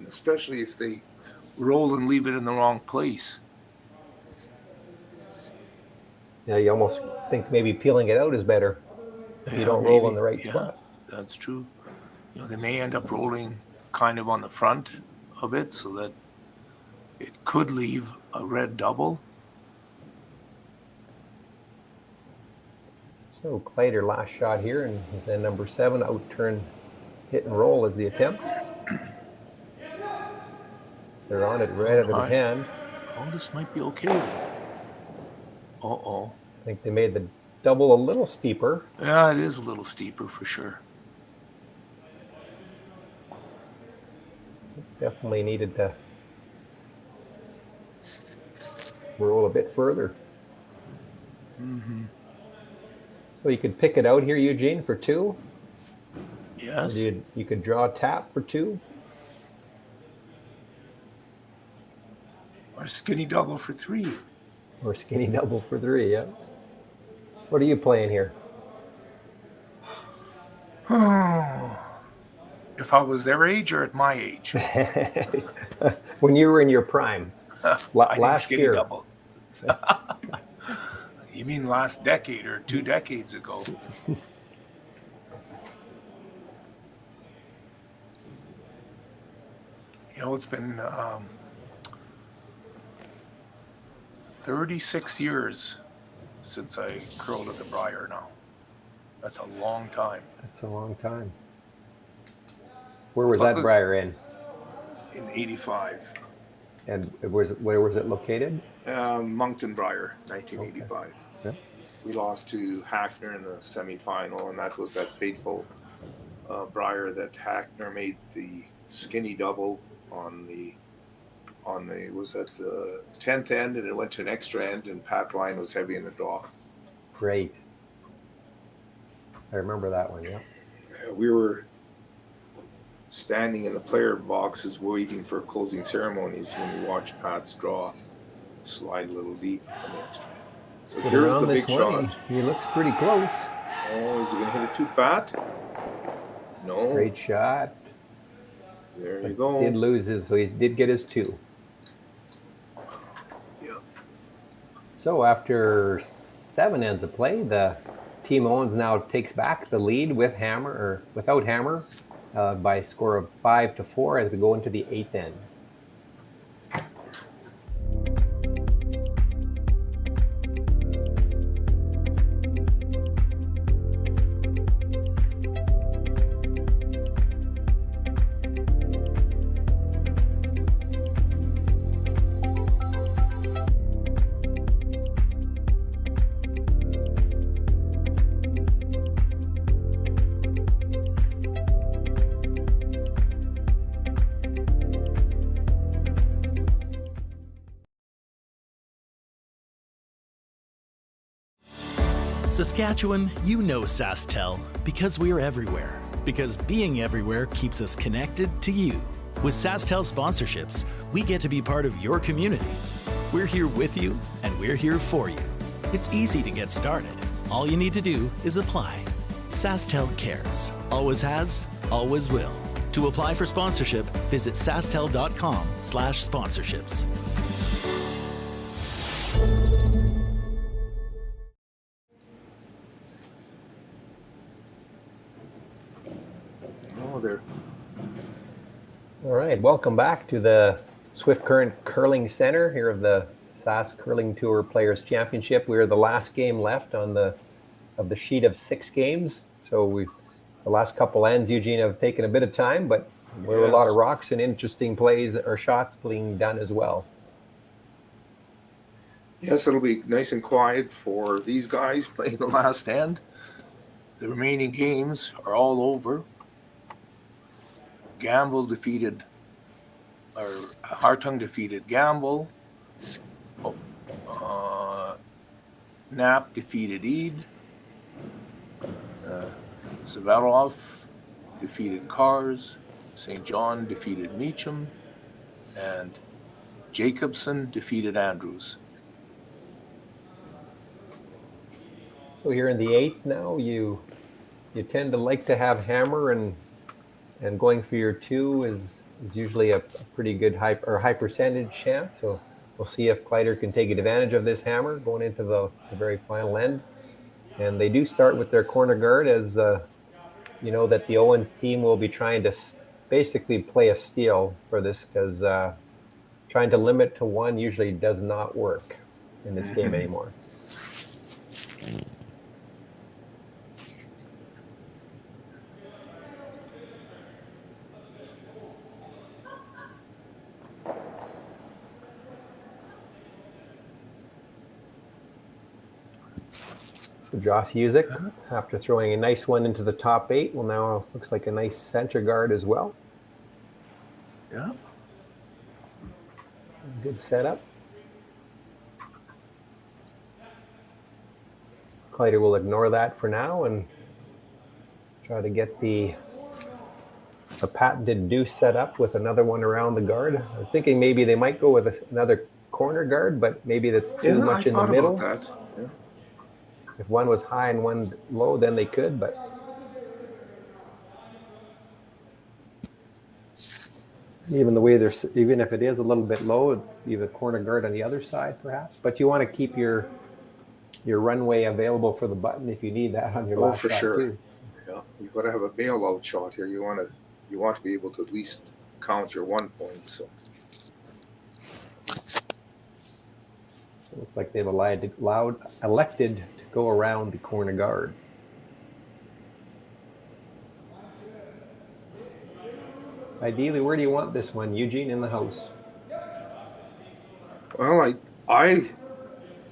Especially if they roll and leave it in the wrong place. Yeah, you almost think maybe peeling it out is better if you don't roll in the right spot. That's true. They may end up rolling kind of on the front of it so that it could leave a red double. So Kleiter last shot here, and he's then number 7, out turn, hit and roll is the attempt. They're on it right out of his hand. Oh, this might be okay then. Uh-oh. I think they made the double a little steeper. Yeah, it is a little steeper for sure. Definitely needed to roll a bit further. Mm-hmm. So you could pick it out here, Eugene, for 2. Yes. You could draw a tap for 2. Or skinny double for 3. Or skinny double for 3, yeah. What are you playing here? If I was their age or at my age? When you were in your prime. I last skinny year. Double. You mean last decade or 2 decades ago? It's been 36 years since I curled at the Briar now. That's a long time. That's a long time. Where was that Briar in? In 85. And where was it located? Moncton Briar, 1985. Okay. Yeah. We lost to Hackner in the semifinal, and that was that fateful Briar that Hackner made the skinny double on the was at the 10th end, and it went to an extra end, and Pat Ryan was heavy in the draw. Great. I remember that one, yeah. We were standing in the player boxes waiting for closing ceremonies when we watched Pat's draw slide a little deep on the extra. So here's the big shot. He looks pretty close. Oh, is he going to hit it too fat? No. Great shot. There you go. He did lose his, so he did get his 2. Yeah. So after 7 ends of play, the Team Owens now takes back the lead with Hammer, or without Hammer, by a score of 5-4 as we go into the 8th end. Saskatchewan, you know SaskTel because we're everywhere. Because being everywhere keeps us connected to you. With SaskTel sponsorships, we get to be part of your community. We're here with you, and we're here for you. It's easy to get started. All you need to do is apply. SaskTel cares. Always has, always will. To apply for sponsorship, visit sastel.com/sponsorships. All right, welcome back to the Swift Current Curling Center here of the Sask Curling Tour Players Championship. We're the last game left on the sheet of 6 games. So the last couple ends, Eugene, have taken a bit of time, but there were a lot of rocks and interesting plays or shots being done as well. Yes, it'll be nice and quiet for these guys playing the last stand. The remaining games are all over. Gamble defeated, or Hartung defeated Gamble. Knapp defeated Eid. Zavarov defeated Cars. St. John defeated Meacham. And Jacobson defeated Andrews. So here in the eighth now, you tend to like to have hammer, and going for your 2 is usually a pretty good high percentage chance. So we'll see if Kleiter can take advantage of this hammer going into the very final end. And they do start with their corner guard, as you know that the Owens team will be trying to basically play a steal for this, because trying to limit to 1 usually does not work in this game anymore. So Josh Usick, after throwing a nice one into the top 8, well, now looks like a nice center guard as well. Yeah. Good setup. Kleiter will ignore that for now and try to get the patented deuce set up with another one around the guard. I was thinking maybe they might go with another corner guard, but maybe that's too much in the middle. About that. Yeah. If one was high and one low, then they could, but even the way even if it is a little bit low, leave a corner guard on the other side perhaps. But you want to keep your runway available for the button if you need that on your last for shot sure. too. Yeah, you've got to have a bailout shot here. You want to be able to at least count your 1 point. So it looks like they've elected to go around the corner guard. Ideally, where do you want this one, Eugene, in the house? Well, I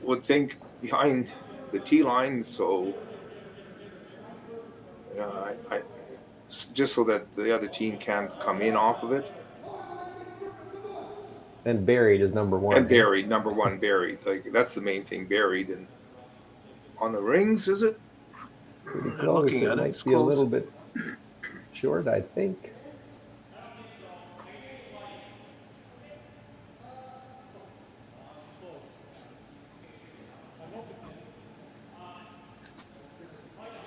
would think behind the T line, so I just so that the other team can't come in off of it. And buried is number 1. And buried, number 1, buried. Like that's the main thing, buried. And on the rings, is it? Looking at it, might be a little bit short, I think.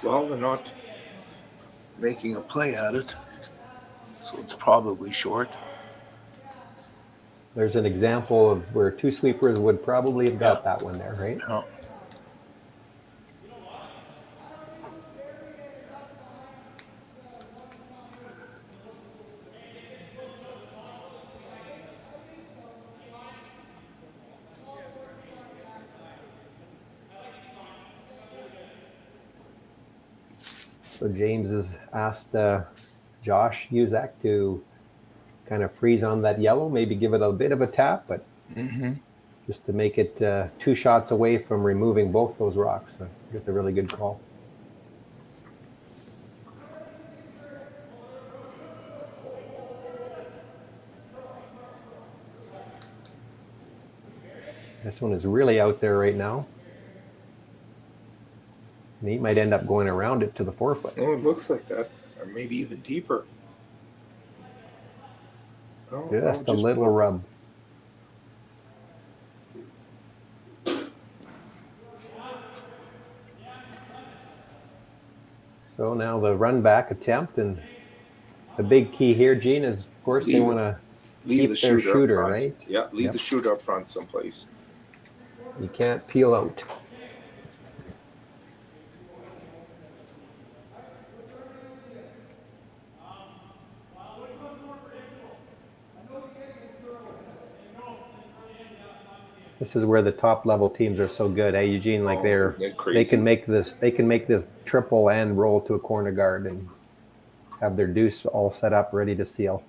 Well, they're not making a play at it, so it's probably short. There's an example of where 2 sleepers would probably have got that one there, right? Yeah. So James has asked Josh Usick to kind of freeze on that yellow, maybe give it a bit of a tap, but just to make it 2 shots away from removing both those rocks. So it's a really good call. This one is really out there right now. And he might end up going around it to the 4-foot. Oh, it looks like that, or maybe even deeper. Oh, just a little rub. So now the run back attempt, and the big key here, Gene, is of course they want to keep their shooter, right? Yeah, leave the shooter up front someplace. You can't peel out. This is where the top level teams are so good, Eugene? Like they can make this triple and roll to a corner guard and have their deuce all set up, ready to seal.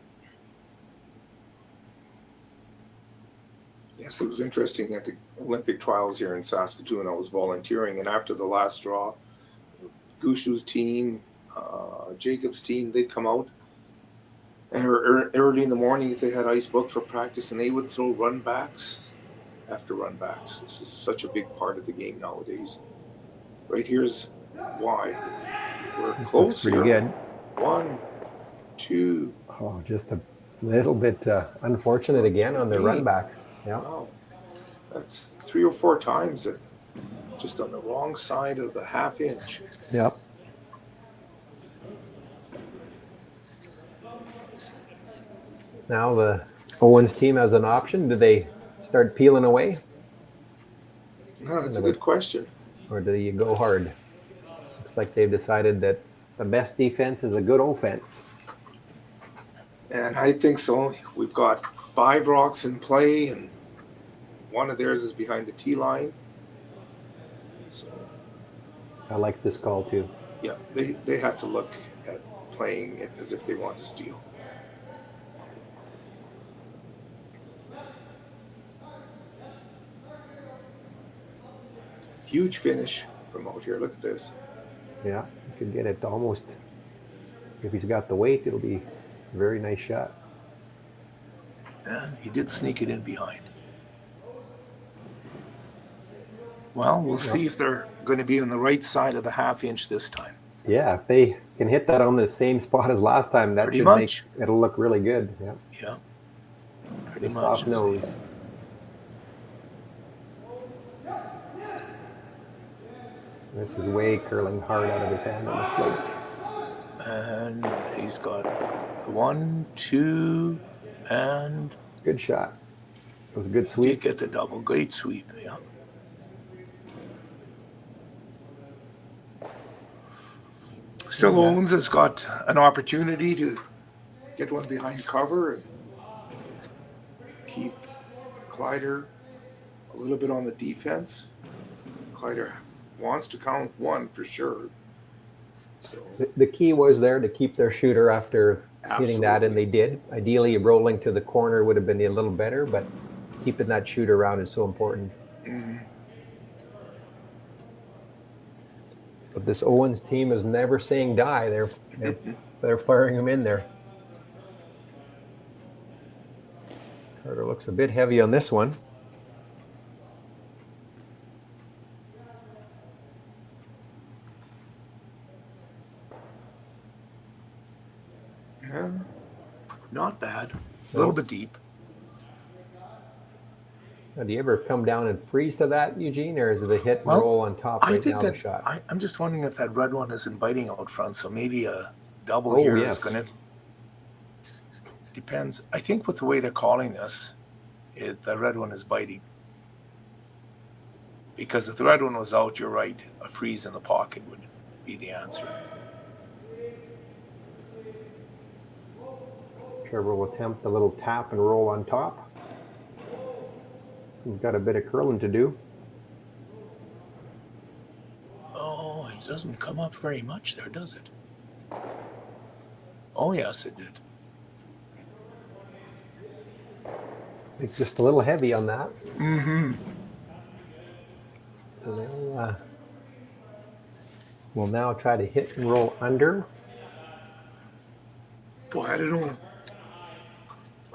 Yeah, Yes, it was interesting at the Olympic trials here in Saskatoon. I was volunteering, and after the last draw, Gushu's team, Jacob's team, they'd come out early in the morning if they had ice booked for practice, and they would throw run backs after run backs. This is such a big part of the game nowadays. Right here's why. We're This close looks pretty here. good. 1, 2. Oh, just a little bit unfortunate again on the run backs. Yeah. Wow. That's 3 or 4 times that just on the wrong side of the half inch. Yep. Now the Owens team has an option. Do they start peeling away, No, that's a good question. or do you go hard? Looks like they've decided that the best defense is a good offense. And I think so. We've got 5 rocks in play, and one of theirs is behind the tee line. So, I like this call too. yeah, they have to look at playing it as if they want to steal. Huge finish from out here. Look at this. Yeah, you could get it almost. If he's got the weight, it'll be a very nice shot. And he did sneak it in behind. Well, we'll see if they're going to be on the right side of the half inch this time. Yeah, if they can hit that on the same spot as last time, that Pretty should much. make it'll look really good. Yeah, Yeah. Pretty just much. off nose. This is way curling hard out of his hand, it looks like. And he's got 1, 2, and Good shot. It was a good you sweep. get the double. Great sweep. Yeah. Still, Owens has got an opportunity to get one behind cover and keep Kleiter a little bit on the defense. Kleiter wants to count 1 for sure. So The key was there to keep their shooter after hitting that, and they did. Ideally, rolling to the corner would have been a little better, but keeping that shooter around is so important. But this Owens team is never saying die. They're firing him in there. Carter looks a bit heavy on this one. yeah, not bad. A little bit deep. Now, do you ever come down and freeze to that, Eugene, or is it a hit and Well, roll on top I right think now, the that shot? I'm just wondering if that red one isn't biting out front, so maybe a double Oh, here is yes. going to. Depends. I think with the way they're calling this, the red one is biting. Because if the red one was out, you're right. A freeze in the pocket would be the answer. Trevor will attempt a little tap and roll on top. So he's got a bit of curling to do. Oh, it doesn't come up very much there, does it? Oh, yes, it did. It's just a little heavy on that. Mm-hmm. So we'll now try to hit and roll under. Boy, I don't know.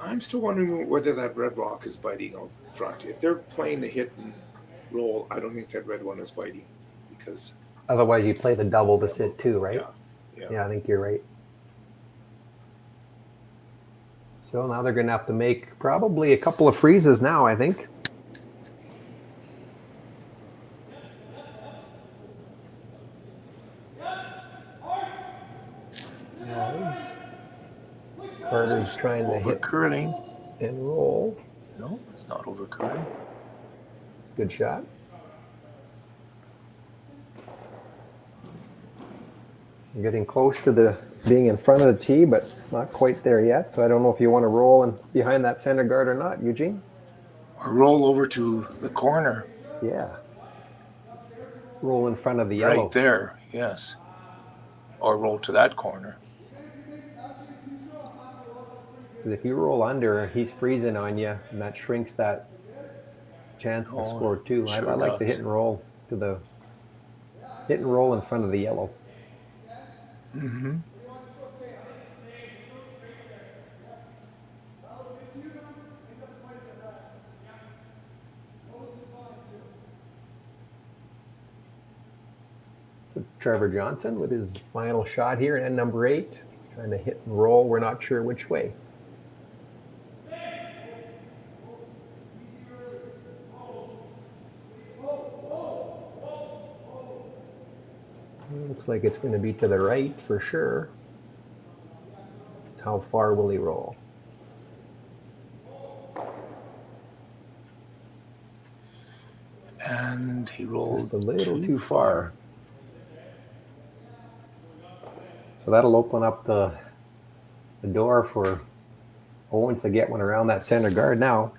I'm still wondering whether that red rock is biting out front. If they're playing the hit and roll, I don't think that red one is biting because Otherwise, you play the double to sit too, right? yeah. Yeah, I think you're right. So now they're going to have to make probably a couple of freezes now, I think. As Carter's trying to Over hit curling. and roll. No, it's not over curling. It's a good shot. You're getting close to being in front of the tee, but not quite there yet. So I don't know if you want to roll and behind that center guard or not, Eugene. Or roll over to the corner. Yeah. Roll in front of the yellow. Right there, yes. Or roll to that corner. 'Cause if you roll under, he's freezing on you, and that shrinks that chance to Oh, score too. sure I like the does. hit and roll in front of the yellow. Mm-hmm. So Trevor Johnson with his final shot here at number 8, trying to hit and roll. We're not sure which way. Looks like it's going to be to the right for sure. It's how far will he roll? And he rolled Just a little too far. So that'll open up the door for Owens to get one around that center guard now.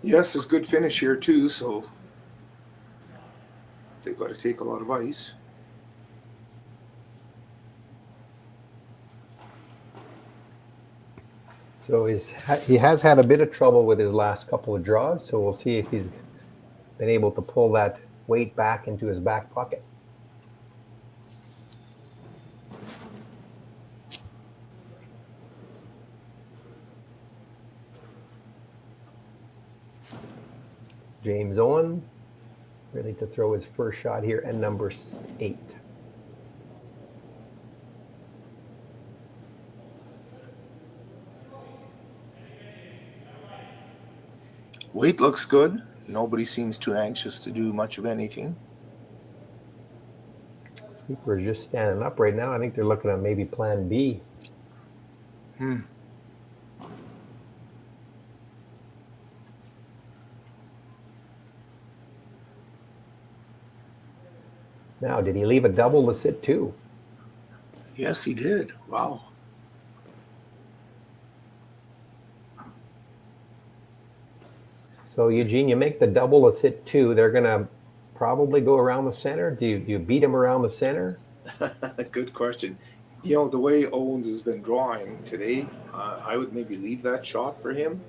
Yes, it's a good finish here too, so they've got to take a lot of ice. So he has had a bit of trouble with his last couple of draws, so we'll see if he's been able to pull that weight back into his back pocket. James Owen, ready to throw his first shot here at number 8. Weight looks good. Nobody seems too anxious to do much of anything. Sweeper is just standing up right now. I think they're looking at maybe plan B. Now, did he leave a double to sit 2? Yes, he did. Wow. So, Eugene, you make the double to sit 2. They're going to probably go around the center. Do you beat him around the center? Good question. You know, the way Owens has been drawing today, I would maybe leave that shot for him.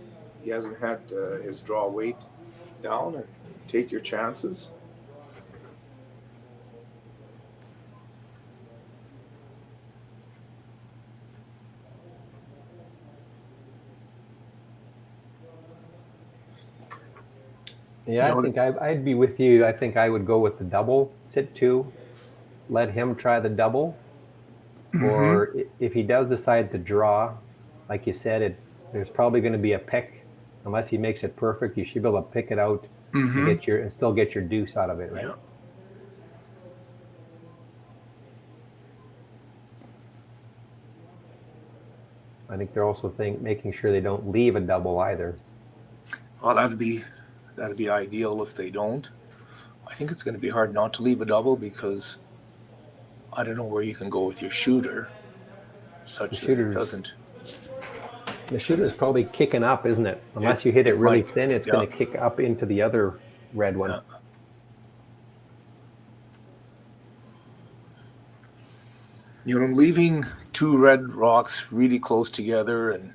He hasn't had his draw weight down, and take your chances. Yeah, I think I'd be with you. I think I would go with the double, sit 2, let him try the double. Or if he does decide to draw, like you said, there's probably going to be a pick. Unless he makes it perfect, you should be able to pick it out and still get your deuce out of it, right? Yeah. I think they're also making sure they don't leave a double either. Well, that'd be ideal if they don't. I think it's going to be hard not to leave a double because I don't know where you can go with your shooter, such that it doesn't. The shooter's probably kicking up, isn't it? Unless you hit it really thin, it's going to kick up into the other red one. Yeah. You know, leaving 2 red rocks really close together and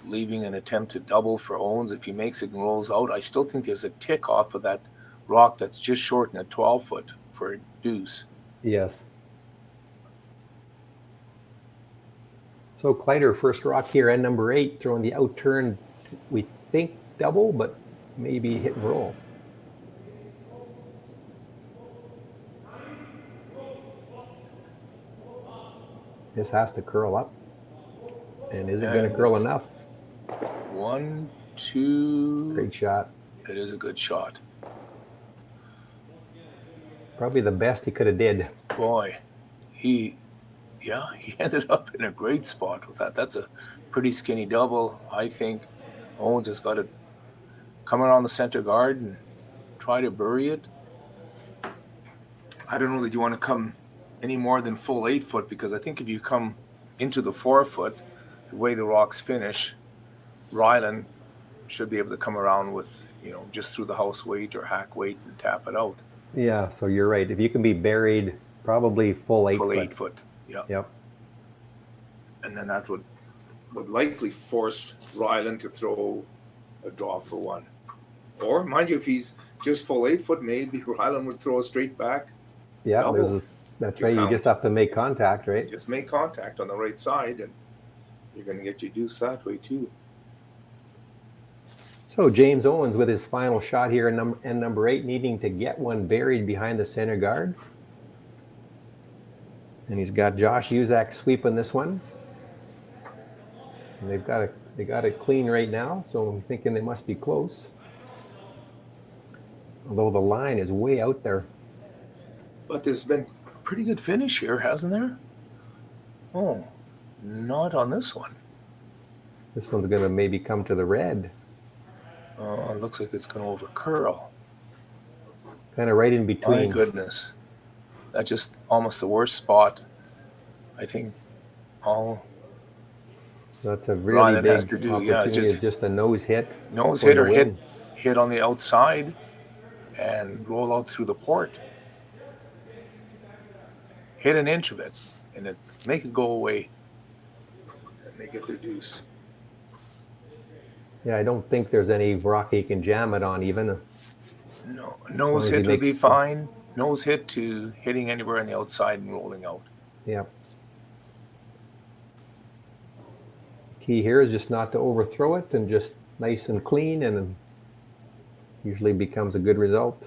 leaving an attempted double for Owens, if he makes it and rolls out, I still think there's a tick off of that rock that's just short in a 12-foot for a deuce. Yes. So Kleiter, first rock here at number 8, throwing the out turn, we think double, but maybe hit and roll. This has to curl up. And is it going to curl enough? 1, 2. Great shot. It is a good shot. Probably the best he could have did. Boy, he ended up in a great spot with that. That's a pretty skinny double. I think Owens has got to come around the center guard and try to bury it. I don't know that you want to come any more than full 8 foot, because I think if you come into the 4 foot, the way the rocks finish, Rylan should be able to come around with, just through the house weight or hack weight and tap it out. Yeah, so you're right. If you can be buried, probably full 8 foot. Full 8 foot, yeah. Yep. And then that would would likely force Rylan to throw a draw for one. Or, mind you, if he's just full 8 foot, maybe Rylan would throw a straight back. Yeah, Double. that's You right. You count. just have to make contact, right? Just make contact on the right side, and you're going to get your deuce that way too. So James Owens with his final shot here in number 8, needing to get one buried behind the center guard. And he's got Josh Uzak sweeping this one. And they got it clean right now, so I'm thinking they must be close. Although the line is way out there. But there's been a pretty good finish here, hasn't there? Oh, not on this one. This one's going to maybe come to the red. Oh, it looks like it's going to over curl. Kind of right in My between. goodness. That's just almost the worst spot. I think all That's a really Rylan big has to do. Yeah, opportunity. Is just a nose hit. nose for hit the or win. hit on the outside and roll out through the port. Hit an inch of it and it make it go away. And they get their deuce. Yeah, I don't think there's any rock he can jam it on even. No, nose as he hit would be makes- fine. Nose hit to hitting anywhere on the outside and rolling out. Yeah. Key here is just not to overthrow it and just nice and clean, and usually becomes a good result.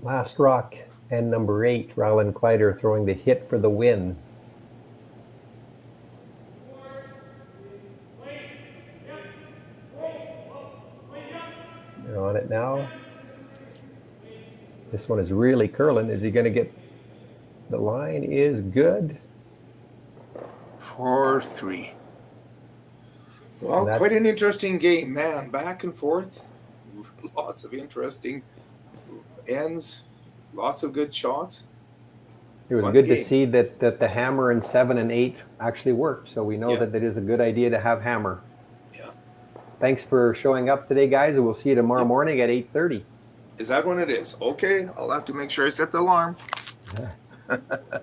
Last rock and number 8, Rylan Kleiter throwing the hit for the win. They're on it now. This one is really curling. Is he going to get... The line is good. 4-3. Well, That- quite an interesting game, man. Back and forth. Lots of interesting ends. Lots of good shots. It was Fun good to game. see that the hammer in 7 and 8 actually worked. So we know Yeah. that it is a good idea to have hammer. Yeah. Thanks for showing up today, guys, and we'll see you tomorrow morning at 8:30. Is that when it is? Okay, I'll have to make sure I set the alarm.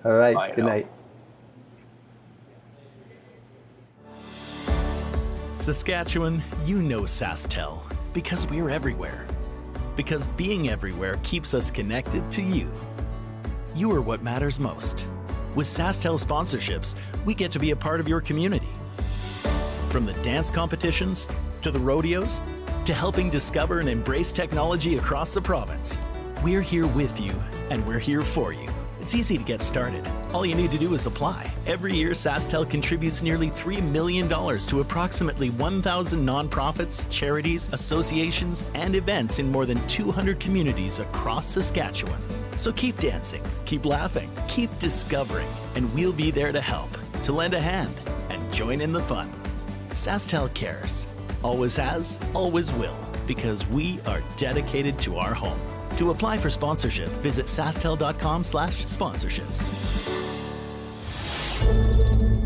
All right. Bye Good now. night. Saskatchewan, you know SaskTel because we're everywhere. Because being everywhere keeps us connected to you. You are what matters most. With SaskTel sponsorships, we get to be a part of your community. From the dance competitions, to the rodeos, to helping discover and embrace technology across the province, we're here with you and we're here for you. It's easy to get started. All you need to do is apply. Every year, SaskTel contributes nearly $3 million to approximately 1,000 nonprofits, charities, associations, and events in more than 200 communities across Saskatchewan. So keep dancing, keep laughing, keep discovering, and we'll be there to help, to lend a hand, and join in the fun. SaskTel cares. Always has, always will, because we are dedicated to our home. To apply for sponsorship, visit sastel.com/sponsorships.